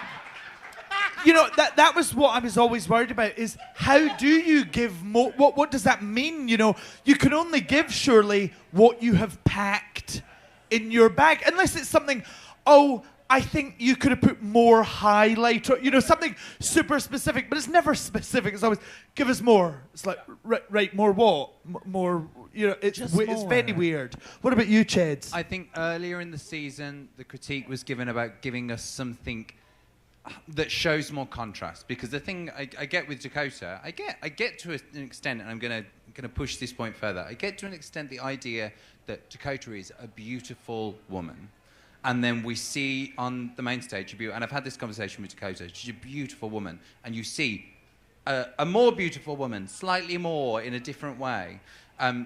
that was what I was always worried about, is how do you give more? What does that mean? You can only give, surely, what you have packed in your bag. Unless it's something, I think you could have put more highlight, or, something super specific. But it's never specific. It's always, give us more. It's like, right, more what? More, it's very weird. What about you, Cheds? I think earlier in the season, the critique was given about giving us something that shows more contrast, because the thing I get with Dakota, I get to an extent, and I'm gonna push this point further. I get to an extent the idea that Dakota is a beautiful woman, and then we see on the main stage, and I've had this conversation with Dakota. She's a beautiful woman, and you see a more beautiful woman, slightly more in a different way.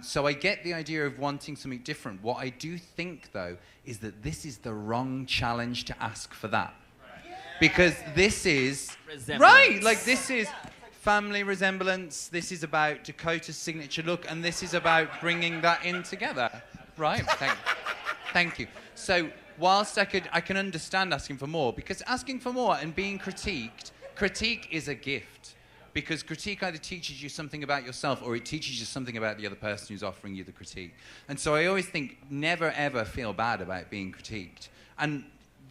So I get the idea of wanting something different. What I do think, though, is that this is the wrong challenge to ask for that. Because this is... Right, like this is family resemblance, this is about Dakota's signature look, and this is about bringing that in together. Right, thank you. So, whilst I can understand asking for more, because asking for more and being critiqued, critique is a gift. Because critique either teaches you something about yourself, or it teaches you something about the other person who's offering you the critique. And so I always think, never ever feel bad about being critiqued. And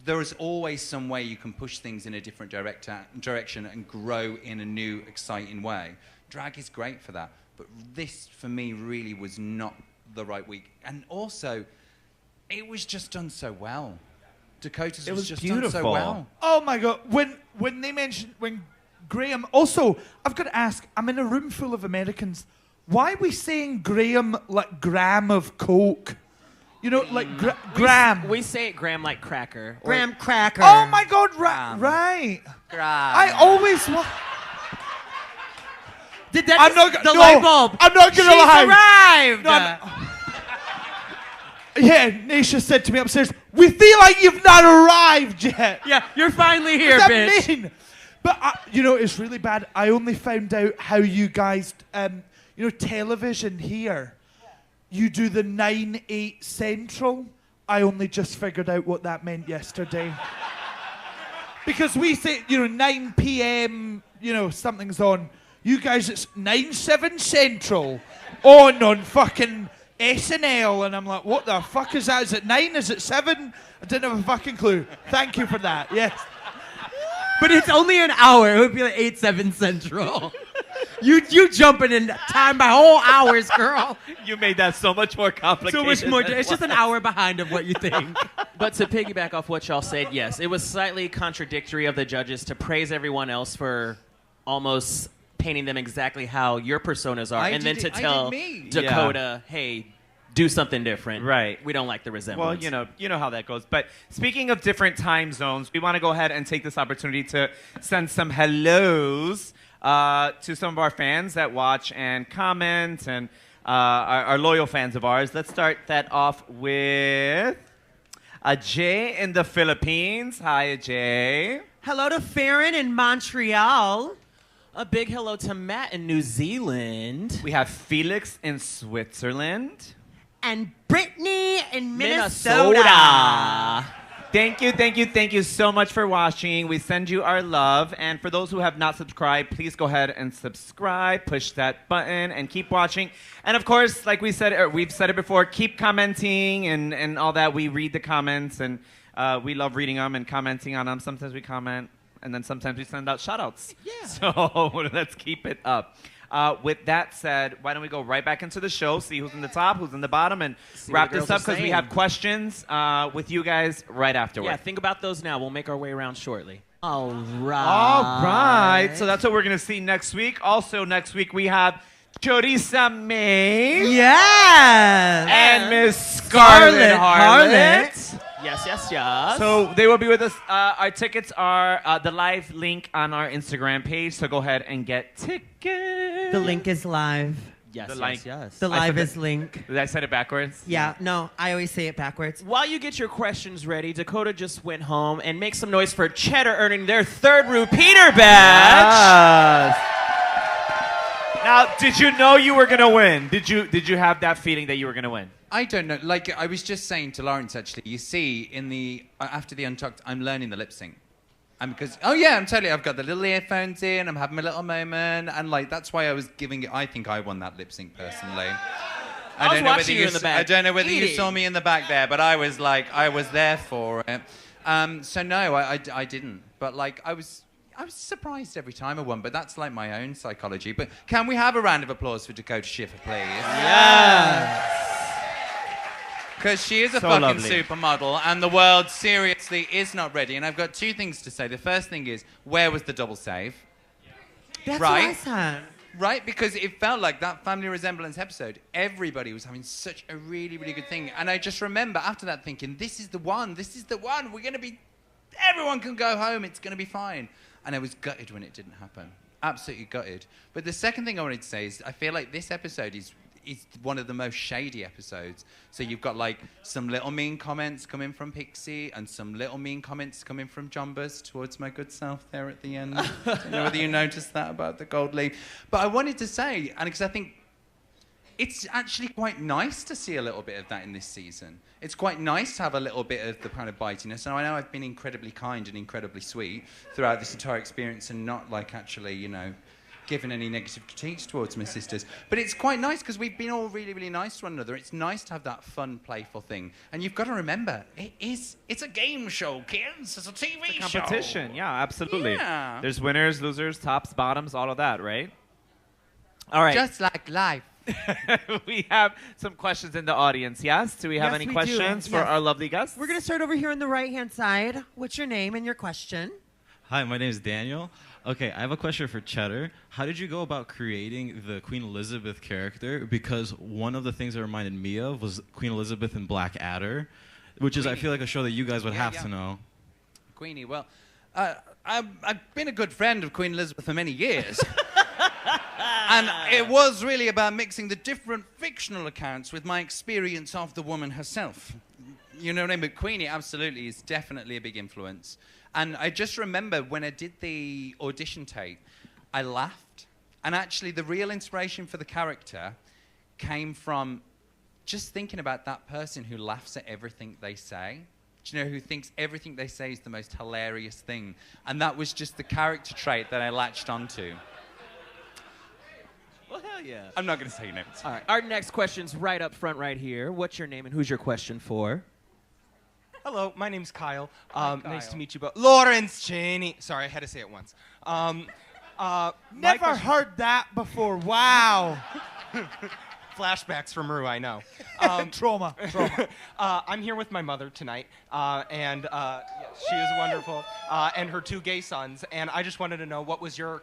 there is always some way you can push things in a different direction and grow in a new, exciting way. Drag is great for that. But this, for me, really was not the right week. And also, it was just done so well. Dakota's was just beautiful. Done so well. Oh, my God. When they mentioned... when Graham... Also, I've got to ask, I'm in a room full of Americans. Why are we saying Graham like gram of Coke? Like gram. We say it gram like cracker. Graham cracker. Oh my God! Right. I always. Did that? I'm not. The light bulb. I'm not gonna lie. She's arrived. Yeah, Naysha said to me upstairs, "We feel like you've not arrived yet." Yeah, you're finally here, what bitch. does that mean? But it's really bad. I only found out how you guys, television here. You do the 9/8 Central. I only just figured out what that meant yesterday. Because we say, 9 p.m., something's on. You guys, it's 9/7 Central on fucking SNL. And I'm like, what the fuck is that? Is it 9? Is it 7? I didn't have a fucking clue. Thank you for that. Yes. But it's only an hour. It would be like 8/7 Central. You jumping in time by whole hours, girl. You made that so much more complicated. So much more. It's just an hour behind of what you think. But to piggyback off what y'all said, yes, it was slightly contradictory of the judges to praise everyone else for almost painting them exactly how your personas are, and then to tell Dakota, hey, do something different. Right. We don't like the resemblance. Well, you know how that goes. But speaking of different time zones, we want to go ahead and take this opportunity to send some hellos to some of our fans that watch and comment, and our loyal fans of ours. Let's start that off with Jay in the Philippines. Hi, Jay. Hello to Farron in Montreal. A big hello to Matt in New Zealand. We have Felix in Switzerland. And Brittany in Minnesota. Thank you so much for watching. We send you our love. And for those who have not subscribed, please go ahead and subscribe. Push that button and keep watching. And of course, like we've said it before, keep commenting and all that. We read the comments, and we love reading them and commenting on them. Sometimes we comment, and then sometimes we send out shout-outs. Yeah. So let's keep it up. With that said, why don't we go right back into the show, see who's in the top, who's in the bottom, and wrap this up because we have questions with you guys right afterward. Yeah, think about those now. We'll make our way around shortly. All right. All right. So that's what we're going to see next week. Also, next week we have Choriza May. Yes. And Miss Scarlet Harlot. Yes. So they will be with us. Our tickets are the live link on our Instagram page. So go ahead and get tickets. The link is live. Yes, The yes, like- yes. The I live said is link. Did I said it backwards? Yeah, no, I always say it backwards. While you get your questions ready, Dakota just went home and make some noise for Cheddar earning their third repeater badge. Yes. Now, did you know you were gonna win? Did you have that feeling that you were gonna win? I don't know. Like I was just saying to Lawrence, actually, you see, in the after the Untucked, I'm learning the lip sync, and because I've got the little earphones in, I'm having a little moment, and like that's why I was giving it. I think I won that lip sync personally. I was watching you in the back. I don't know whether you Eating. saw me in the back there, but I was there for it. So no, I didn't. But like I was surprised every time I won, but that's like my own psychology. But can we have a round of applause for Dakota Schiffer, please? Yeah. Because she is a So fucking lovely. supermodel, and the world seriously is not ready. And I've got two things to say. The first thing is, where was the double save? That's Right. what I said. Right? Because it felt like that family resemblance episode, everybody was having such a really, really good thing. And I just remember after that thinking, this is the one. We're going to be, everyone can go home. It's going to be fine. And I was gutted when it didn't happen. Absolutely gutted. But the second thing I wanted to say is I feel like this episode is one of the most shady episodes. So you've got like some little mean comments coming from Pixie and some little mean comments coming from Jombers towards my good self there at the end. I don't know whether you noticed that about the gold leaf. But I wanted to say, and because I think it's actually quite nice to see a little bit of that in this season. It's quite nice to have a little bit of the kind of bitiness. And I know I've been incredibly kind and incredibly sweet throughout this entire experience and not like actually, you know, given any negative critiques towards my sisters. But it's quite nice because we've been all really, really nice to one another. It's nice to have that fun, playful thing. And you've got to remember, it's a game show, kids. It's a TV show. Competition, yeah, absolutely. Yeah. There's winners, losers, tops, bottoms, all of that, right? All right. Just like life. We have some questions in the audience, yes? Do we have Yes, any we do. questions for Yes. our lovely guests? We're going to start over here on the right-hand side. What's your name and your question? Hi, my name is Daniel. Okay, I have a question for Cheddar. How did you go about creating the Queen Elizabeth character? Because one of the things that reminded me of was Queen Elizabeth in Blackadder, which is, I feel like, a show that you guys would have to know. Queenie, well, I've been a good friend of Queen Elizabeth for many years. And it was really about mixing the different fictional accounts with my experience of the woman herself. You know what I mean? But Queenie absolutely is definitely a big influence. And I just remember when I did the audition tape, I laughed. And actually the real inspiration for the character came from just thinking about that person who laughs at everything they say. Do you know, who thinks everything they say is the most hilarious thing. And that was just the character trait that I latched onto. Well, hell yeah. I'm not going to say names. All right. Our next question's right up front right here. What's your name and who's your question for? Hello, my name's Kyle. Kyle. Nice to meet you both. Lawrence Chaney. Sorry, I had to say it once. Never heard that before. Wow. Flashbacks from Rue, I know. Trauma. I'm here with my mother tonight, and she is wonderful, and her two gay sons. And I just wanted to know what was your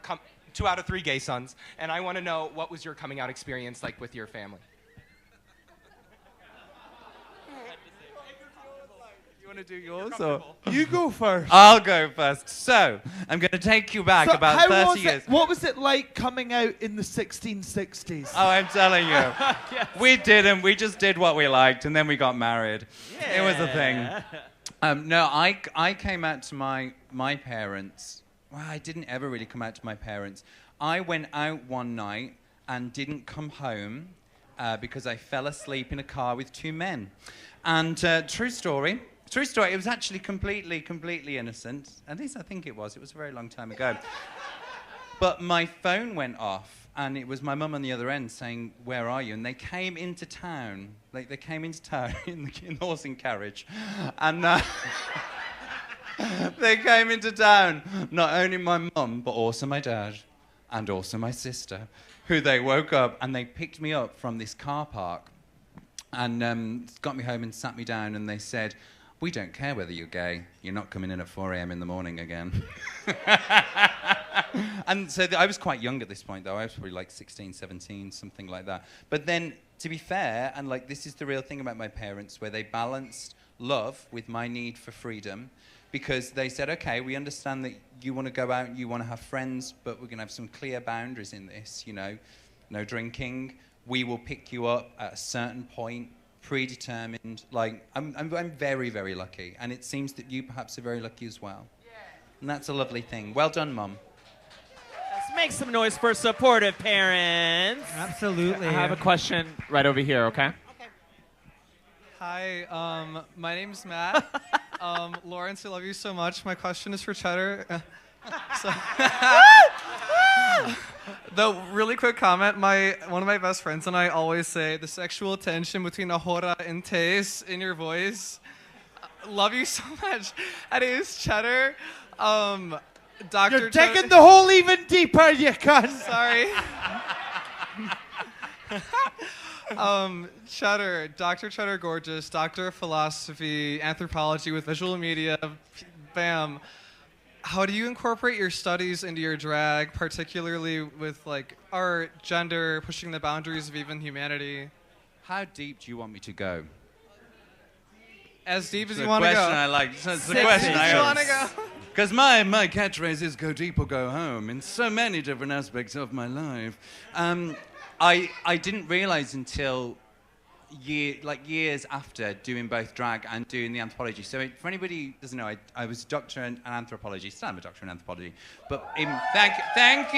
2 out of 3 gay sons, and I want to know what was your coming out experience like with your family. You want to do yours? Or? You go first. I'll go first. So, I'm going to take you back So about how 30 was years. What was it like coming out in the 1660s? Oh, I'm telling you. We didn't. We just did what we liked, and then we got married. It was a thing. No, I came out to my parents. Well, I didn't ever really come out to my parents. I went out one night and didn't come home because I fell asleep in a car with 2 men. And true story. True story. It was actually completely innocent. At least I think it was. It was a very long time ago. But my phone went off, and it was my mum on the other end saying, "Where are you?" And they came into town. Like, they came into town in the horse and carriage. And they came into town. Not only my mum, but also my dad, and also my sister, who they woke up, and they picked me up from this car park and got me home and sat me down, and they said, "We don't care whether you're gay. You're not coming in at 4 a.m. in the morning again." And so I was quite young at this point, though. I was probably like 16, 17, something like that. But then, to be fair, and like this is the real thing about my parents, where they balanced love with my need for freedom, because they said, okay, we understand that you want to go out and you want to have friends, but we're going to have some clear boundaries in this, you know. No drinking, we will pick you up at a certain point, predetermined. Like, I'm very, very lucky. And it seems that you perhaps are very lucky as well. Yeah. And that's a lovely thing. Well done, Mum. Let's make some noise for supportive parents. Absolutely. I have a question right over here, okay? Hi, my name's Matt. Lawrence, I love you so much. My question is for Cheddar. The really quick comment, one of my best friends and I always say the sexual tension between Ahora and Taze in your voice. Love you so much. And it is Cheddar. Dr. You're digging the hole even deeper, you cunt. Sorry. Cheddar, Dr. Cheddar Gorgeous, Doctor of Philosophy, Anthropology with Visual Media, bam. How do you incorporate your studies into your drag, particularly with like art, gender, pushing the boundaries of even humanity? How deep do you want me to go? As deep as you want to go. I like. It's the question I want to go. Because my catchphrase is go deep or go home in so many different aspects of my life. I didn't realize until years after doing both drag and doing the anthropology. So for anybody who doesn't know, I was a doctor in anthropology. Still am a doctor in anthropology. But thank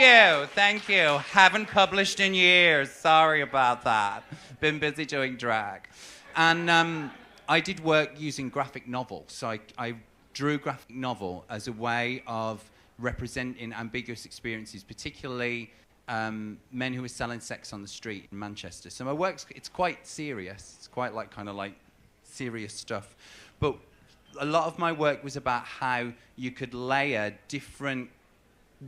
you. Haven't published in years. Sorry about that. Been busy doing drag. And I did work using graphic novel. So I drew graphic novel as a way of representing ambiguous experiences, particularly men who were selling sex on the street in Manchester. So my work's, it's quite serious. It's quite like kind of like serious stuff. But a lot of my work was about how you could layer different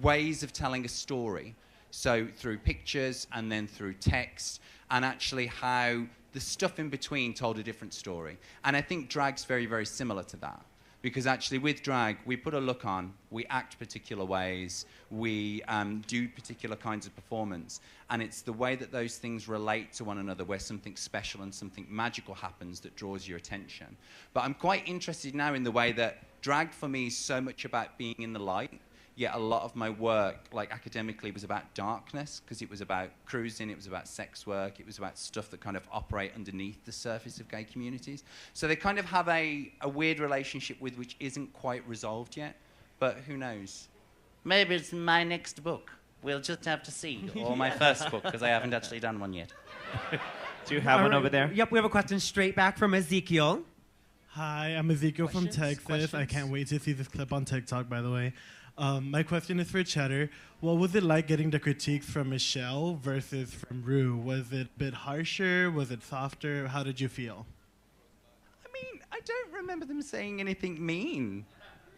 ways of telling a story. So through pictures and then through text, and actually how the stuff in between told a different story. And I think drag's very, very similar to that. Because actually with drag, we put a look on, we act particular ways, we do particular kinds of performance, and it's the way that those things relate to one another where something special and something magical happens that draws your attention. But I'm quite interested now in the way that drag for me is so much about being in the light, yet a lot of my work, like academically, was about darkness, because it was about cruising, it was about sex work, it was about stuff that kind of operate underneath the surface of gay communities. So they kind of have a weird relationship with which isn't quite resolved yet, but who knows? Maybe it's my next book. We'll just have to see. Or my first book, because I haven't actually done one yet. Do you have one over there? Yep, we have a question straight back from Ezekiel. Hi, I'm Ezekiel from Texas. I can't wait to see this clip on TikTok, by the way. My question is for Cheddar. What was it like getting the critiques from Michelle versus from Ru? Was it a bit harsher? Was it softer? How did you feel? I mean, I don't remember them saying anything mean.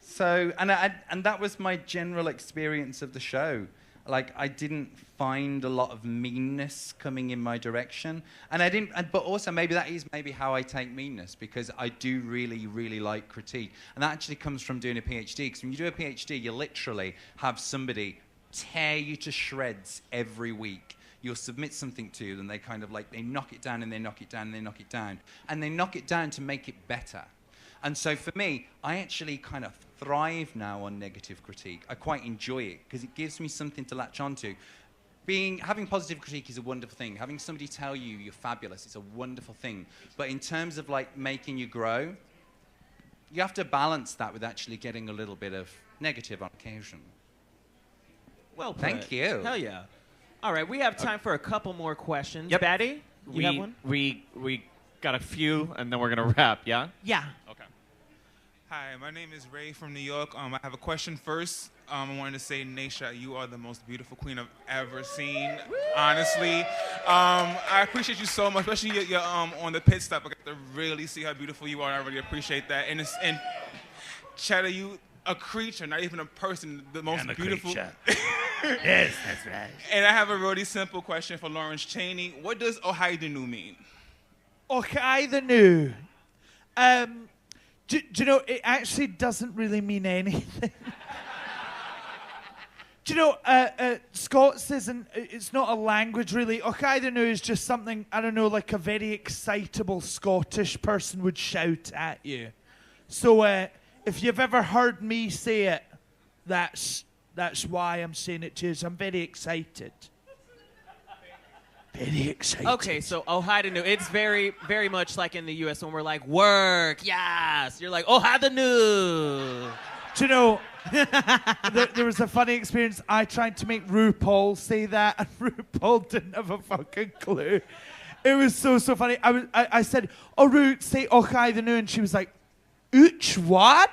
So, and that was my general experience of the show. Like, I didn't find a lot of meanness coming in my direction. And I didn't, but also maybe that is maybe how I take meanness, because I do really, really like critique. And that actually comes from doing a PhD, because when you do a PhD, you literally have somebody tear you to shreds every week. You'll submit something to them, they kind of like, they knock it down and they knock it down and they knock it down. And they knock it down to make it better. And so for me, I actually kind of thrive now on negative critique. I quite enjoy it because it gives me something to latch onto. Having positive critique is a wonderful thing. Having somebody tell you you're fabulous, it's a wonderful thing. But in terms of like making you grow, you have to balance that with actually getting a little bit of negative on occasion. Well put. Thank you. Hell yeah. All right, we have time for a couple more questions. Yep. Batty, you have one? We got a few, and then we're going to wrap, yeah? Yeah. Okay. Hi, my name is Ray from New York. I have a question first. I wanted to say, Naysha, you are the most beautiful queen I've ever seen, honestly. I appreciate you so much, especially you're on the pit stop. I got to really see how beautiful you are. I really appreciate that. And Cheddar, you a creature, not even a person, the most beautiful. Yes, that's right. And I have a really simple question for Lawrence Chaney. What does Ohaidanu mean? Ohaidanu. Do you know, it actually doesn't really mean anything. Do you know, Scots isn't, it's not a language really. Ochaidanu is just something, I don't know, like a very excitable Scottish person would shout at you. So if you've ever heard me say it, that's why I'm saying it to you. I'm very excited. Very excited. Okay, so oh hi to new. It's very, very much like in the U.S. when we're like work, yes. You're like oh hi the new. Do you know, there was a funny experience. I tried to make RuPaul say that, and RuPaul didn't have a fucking clue. It was so funny. I said, "Oh, Ru, say oh hi the new," and she was like, "Ooch what?"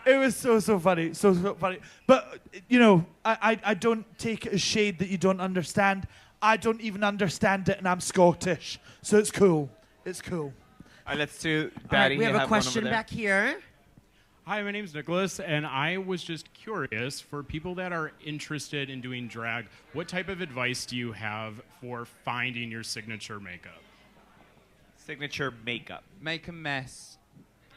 It was so funny, so funny. But you know, I don't take it as shade that you don't understand. I don't even understand it, and I'm Scottish, so it's cool. It's cool. All right, let's do Batty. All right, we have a one question over there. back here. Hi, my name's Nicholas, and I was just curious, for people that are interested in doing drag, what type of advice do you have for finding your signature makeup? Signature makeup. Make a mess.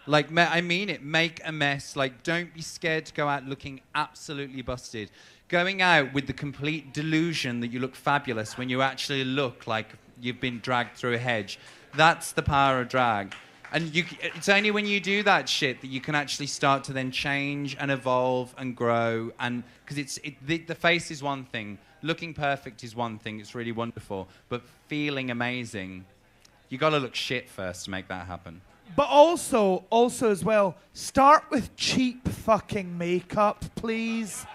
Like, I mean it. Make a mess. Like, don't be scared to go out looking absolutely busted. Going out with the complete delusion that you look fabulous when you actually look like you've been dragged through a hedge. That's the power of drag. And it's only when you do that shit that you can actually start to then change and evolve and grow. And because the face is one thing, looking perfect is one thing. It's really wonderful, but feeling amazing, you got to look shit first to make that happen. But also as well, start with cheap fucking makeup, please.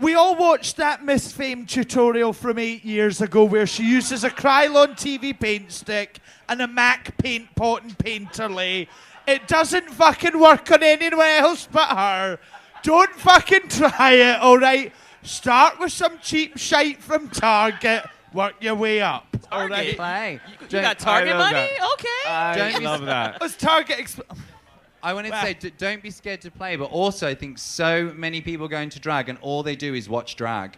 We all watched that Miss Fame tutorial from 8 years ago where she uses a Krylon TV paint stick and a MAC paint pot and painterly. It doesn't fucking work on anyone else but her. Don't fucking try it, all right? Start with some cheap shite from Target. Work your way up. All right? Target? You got Target money? Okay. I love that. Was Target... I wanted to say, don't be scared to play, but also I think so many people go into drag and all they do is watch drag.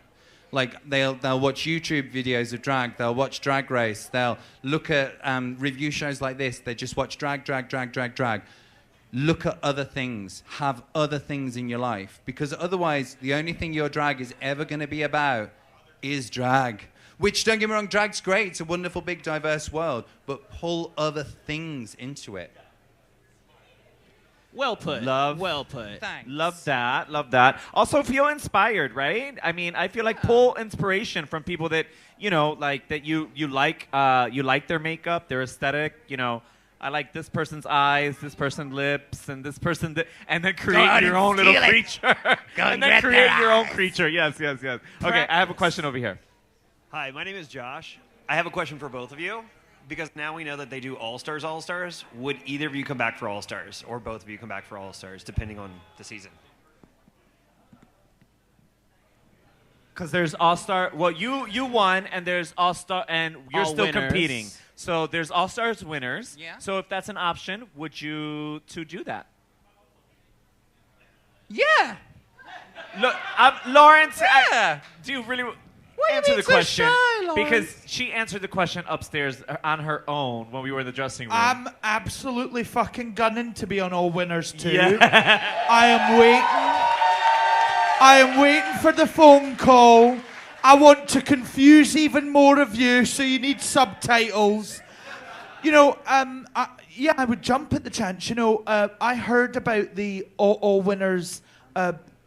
Like, they'll watch YouTube videos of drag, they'll watch Drag Race, they'll look at review shows like this, they just watch drag. Look at other things, have other things in your life, because otherwise the only thing your drag is ever going to be about is drag. Which, don't get me wrong, drag's great, it's a wonderful, big, diverse world, but pull other things into it. Well put. Well put. Thanks. Love that. Also feel inspired, right? I mean, I feel like pull inspiration from people that, you know, like that you like their makeup, their aesthetic, you know. I like this person's eyes, this person's lips, and this person, and then create your own little creature. And then create your own creature. Yes. Okay, I have a question over here. Hi, my name is Josh. I have a question for both of you. Because now we know that they do All-Stars, would either of you come back for All-Stars, or both of you come back for All-Stars, depending on the season? Because there's All-Star, well, you won, and there's All-Star, and you're All still winners. competing. So there's All-Stars winners. Yeah. So if that's an option, would you two do that? Yeah. Look, Lawrence, Yeah. do you really... What do you answer mean the so question shy, Lawrence? because she answered the question upstairs on her own when we were in the dressing room. I'm absolutely fucking gunning to be on All Winners too. Yeah. I am waiting for the phone call. I want to confuse even more of you, so you need subtitles. You know, I would jump at the chance. You know, I heard about the All Winners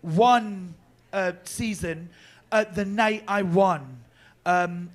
one season the night I won. And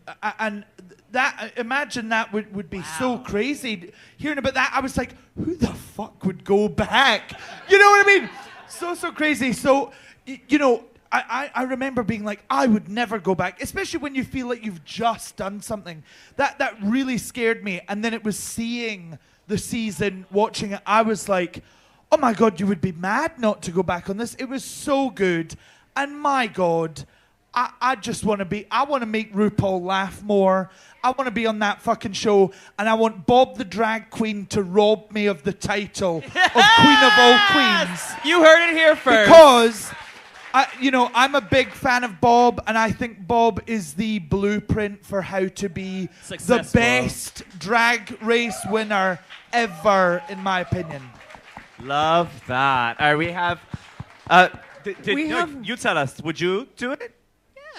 that, imagine that would be so crazy. Hearing about that, I was like, who the fuck would go back? You know what I mean? So crazy. So, you know, I remember being like, I would never go back, especially when you feel like you've just done something. That really scared me. And then it was seeing the season, watching it, I was like, oh my God, you would be mad not to go back on this. It was so good. And my God, I just want to I want to make RuPaul laugh more. I want to be on that fucking show, and I want Bob the drag queen to rob me of the title of Queen of All Queens. You heard it here first. Because, I'm a big fan of Bob, and I think Bob is the blueprint for how to be Successful. the best drag race winner ever, in my opinion. Love that. All right, we have... you tell us, would you do it?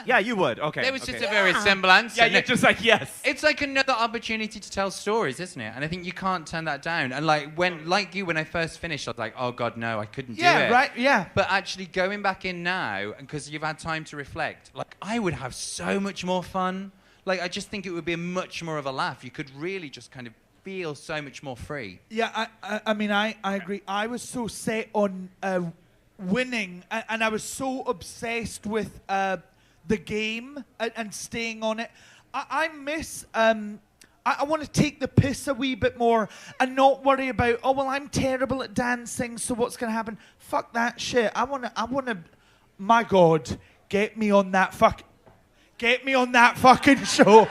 Yeah, you would. Okay. It was just a very simple answer. Yeah, you're just like, yes. It's like another opportunity to tell stories, isn't it? And I think you can't turn that down. And when I first finished, I was like, oh God, no, I couldn't do it. Yeah, right, yeah. But actually going back in now, because you've had time to reflect, like, I would have so much more fun. Like, I just think it would be much more of a laugh. You could really just kind of feel so much more free. Yeah, I mean, I agree. I was so set on winning, and I was so obsessed with the game and staying on it. I miss. I want to take the piss a wee bit more and not worry about, oh, well, I'm terrible at dancing, so what's going to happen? Fuck that shit. I want to, my God, get me on that fucking show.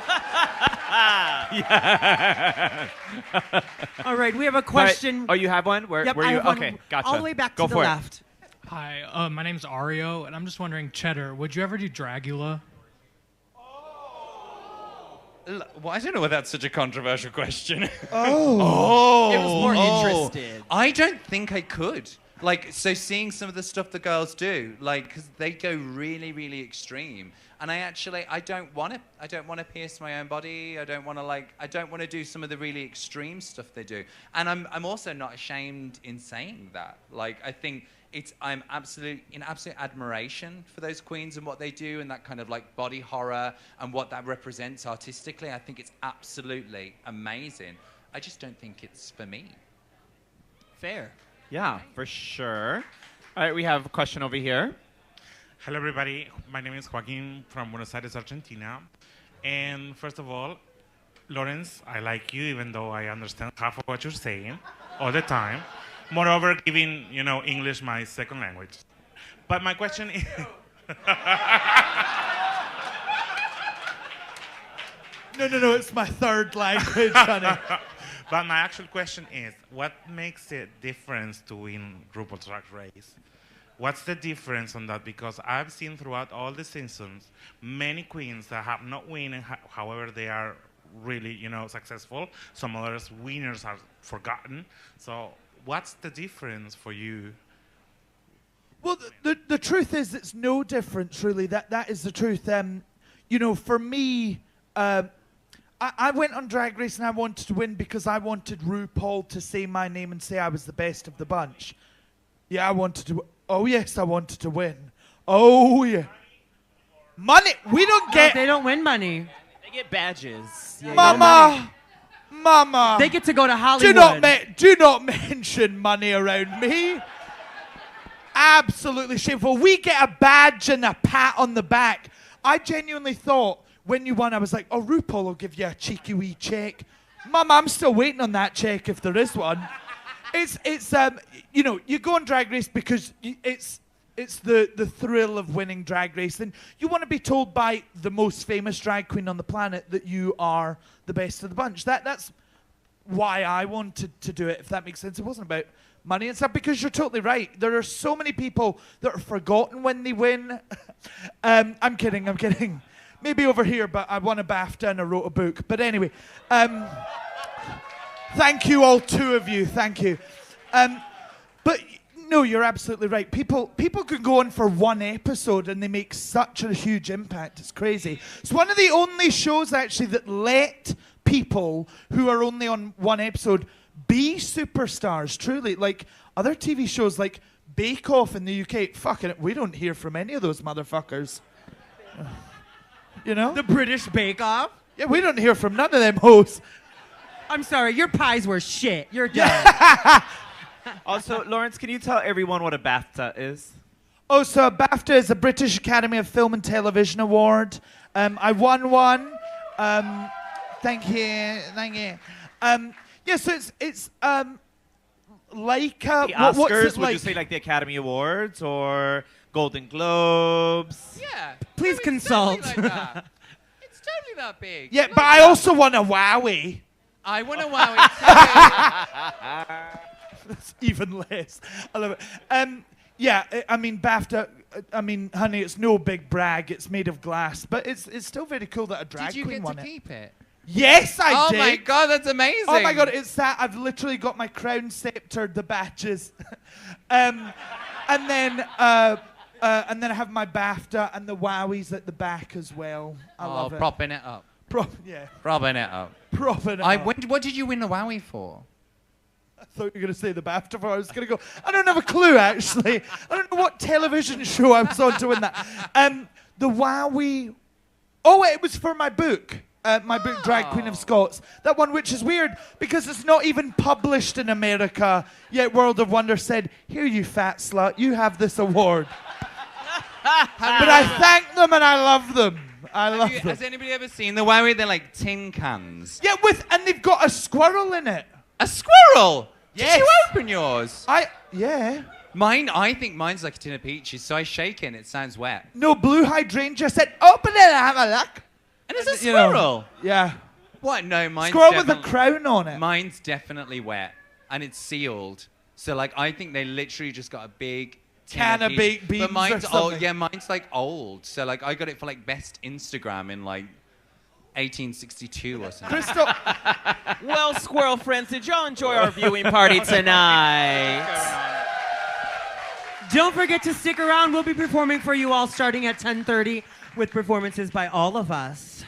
All right, we have a question. Oh, you have one? Where Yep, you? I have one Okay, gotcha. all the way back Go to the for it. left. Hi, my name's Ario, and I'm just wondering, Cheddar, would you ever do Dragula? Well, I don't know whether that's such a controversial question. Oh. It was more interested. I don't think I could. Like, so seeing some of the stuff the girls do, like, because they go really, really extreme. And I don't want to pierce my own body. I don't want to do some of the really extreme stuff they do. And I'm also not ashamed in saying that. Like, I think I'm in absolute admiration for those queens and what they do and that kind of like body horror and what that represents artistically. I think it's absolutely amazing. I just don't think it's for me. Fair. Yeah, for sure. All right, we have a question over here. Hello, everybody. My name is Joaquin from Buenos Aires, Argentina. And first of all, Lawrence, I like you, even though I understand half of what you're saying all the time. Moreover, giving, English my second language. But my question is... No, it's my third language, honey. But my actual question is, what makes the difference to win RuPaul's Drag Race? What's the difference on that? Because I've seen throughout all the seasons many queens that have not won, however they are really, successful. Some others winners are forgotten. So what's the difference for you? Well, the truth is, it's no difference, really. That is the truth. For me, I went on Drag Race and I wanted to win because I wanted RuPaul to say my name and say I was the best of the bunch. Yeah, I wanted to. Oh yes, I wanted to win. Oh yeah. Money. We don't get. They don't win money. They get badges. Yeah, Mama. They get to go to Hollywood. Do not mention money around me. Absolutely shameful. We get a badge and a pat on the back. I genuinely thought when you won, I was like, oh, RuPaul will give you a cheeky wee check. Mama, I'm still waiting on that check if there is one. You go on Drag Race because it's the thrill of winning Drag Race, and you want to be told by the most famous drag queen on the planet that you are the best of the bunch. That's why I wanted to do it, if that makes sense. It wasn't about money and stuff, because you're totally right. There are so many people that are forgotten when they win. I'm kidding. Maybe over here, but I won a BAFTA and I wrote a book. But anyway, thank you, all two of you. Thank you. But no, you're absolutely right. People can go on for one episode and they make such a huge impact. It's crazy. It's one of the only shows actually that let people who are only on one episode be superstars. Truly, like other TV shows like Bake Off in the UK. Fucking it, we don't hear from any of those motherfuckers. The British Bake Off. Yeah, we don't hear from none of them hoes. I'm sorry, your pies were shit. You're done. Also, Lawrence, can you tell everyone what a BAFTA is? Oh, so a BAFTA is a British Academy of Film and Television Award. I won one. Thank you. Yeah, so it's like the Oscars. what's it would like? you say like the Academy Awards or Golden Globes? Yeah. Please consult. It's totally that big. Yeah, but I also won a Wowie. I won a Wowie. That's even less. I love it. Yeah, I mean BAFTA. I mean, honey, it's no big brag. It's made of glass, but it's still very cool that a drag Did you queen get won to it. keep it? Yes, I did. Oh my God, that's amazing. Oh my God, it's that. I've literally got my crown scepter, the badges, and then I have my BAFTA and the Wowies at the back as well. I love it. Propping it up. Propping it up. What did you win the Wowie for? I thought you were going to say the BAFTA for. I was going to go, I don't have a clue, actually. I don't know what television show I was on to win that. The Wowie Oh, it was for my book. My book, Drag Queen of Scots. That one, which is weird because it's not even published in America. Yet World of Wonder said, "Here, you fat slut, you have this award." But I thank them and I love them. I love them. Has anybody ever seen the way they're like tin cans? Yeah, and they've got a squirrel in it. A squirrel? Yes. Did you open yours? Yeah. I think mine's like a tin of peaches, so I shake it and it sounds wet. No, Blue Hydrangea said, "Open it and have a look." And it's a squirrel? Yeah. What? No, mine's Squirrel with a crown on it. Mine's definitely wet, and it's sealed. So, like, I think they literally just got a big can of baked beans. But mine's or something. old. Yeah, mine's like old. So, like, I got it for like best Instagram in like 1862 or something. Crystal. Well, squirrel friends, did y'all enjoy our viewing party tonight? Don't forget to stick around. We'll be performing for you all starting at 10:30 with performances by all of us.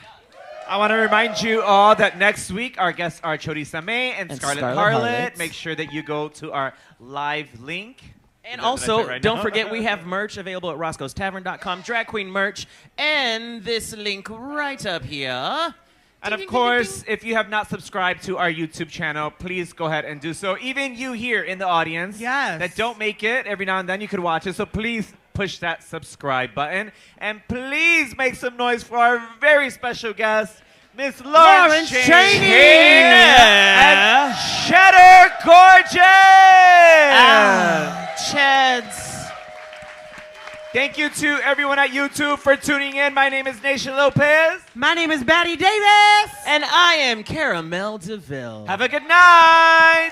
I want to remind you all that next week our guests are Chody Sameh and Scarlet Harlot. Harlot. Make sure that you go to our live link. And Is that what I also, said right don't now? forget we have merch available at roscoestavern.com, drag queen merch, and this link right up here. And of course, if you have not subscribed to our YouTube channel, please go ahead and do so. Even you here in the audience that don't make it, every now and then you could watch it. So please push that subscribe button. And please make some noise for our very special guest, Miss Lawrence Chaney and Cheddar Gorgeous. Cheds. Thank you to everyone at YouTube for tuning in. My name is Naysha Lopez. My name is Batty Davis. And I am Caramel DeVille. Have a good night.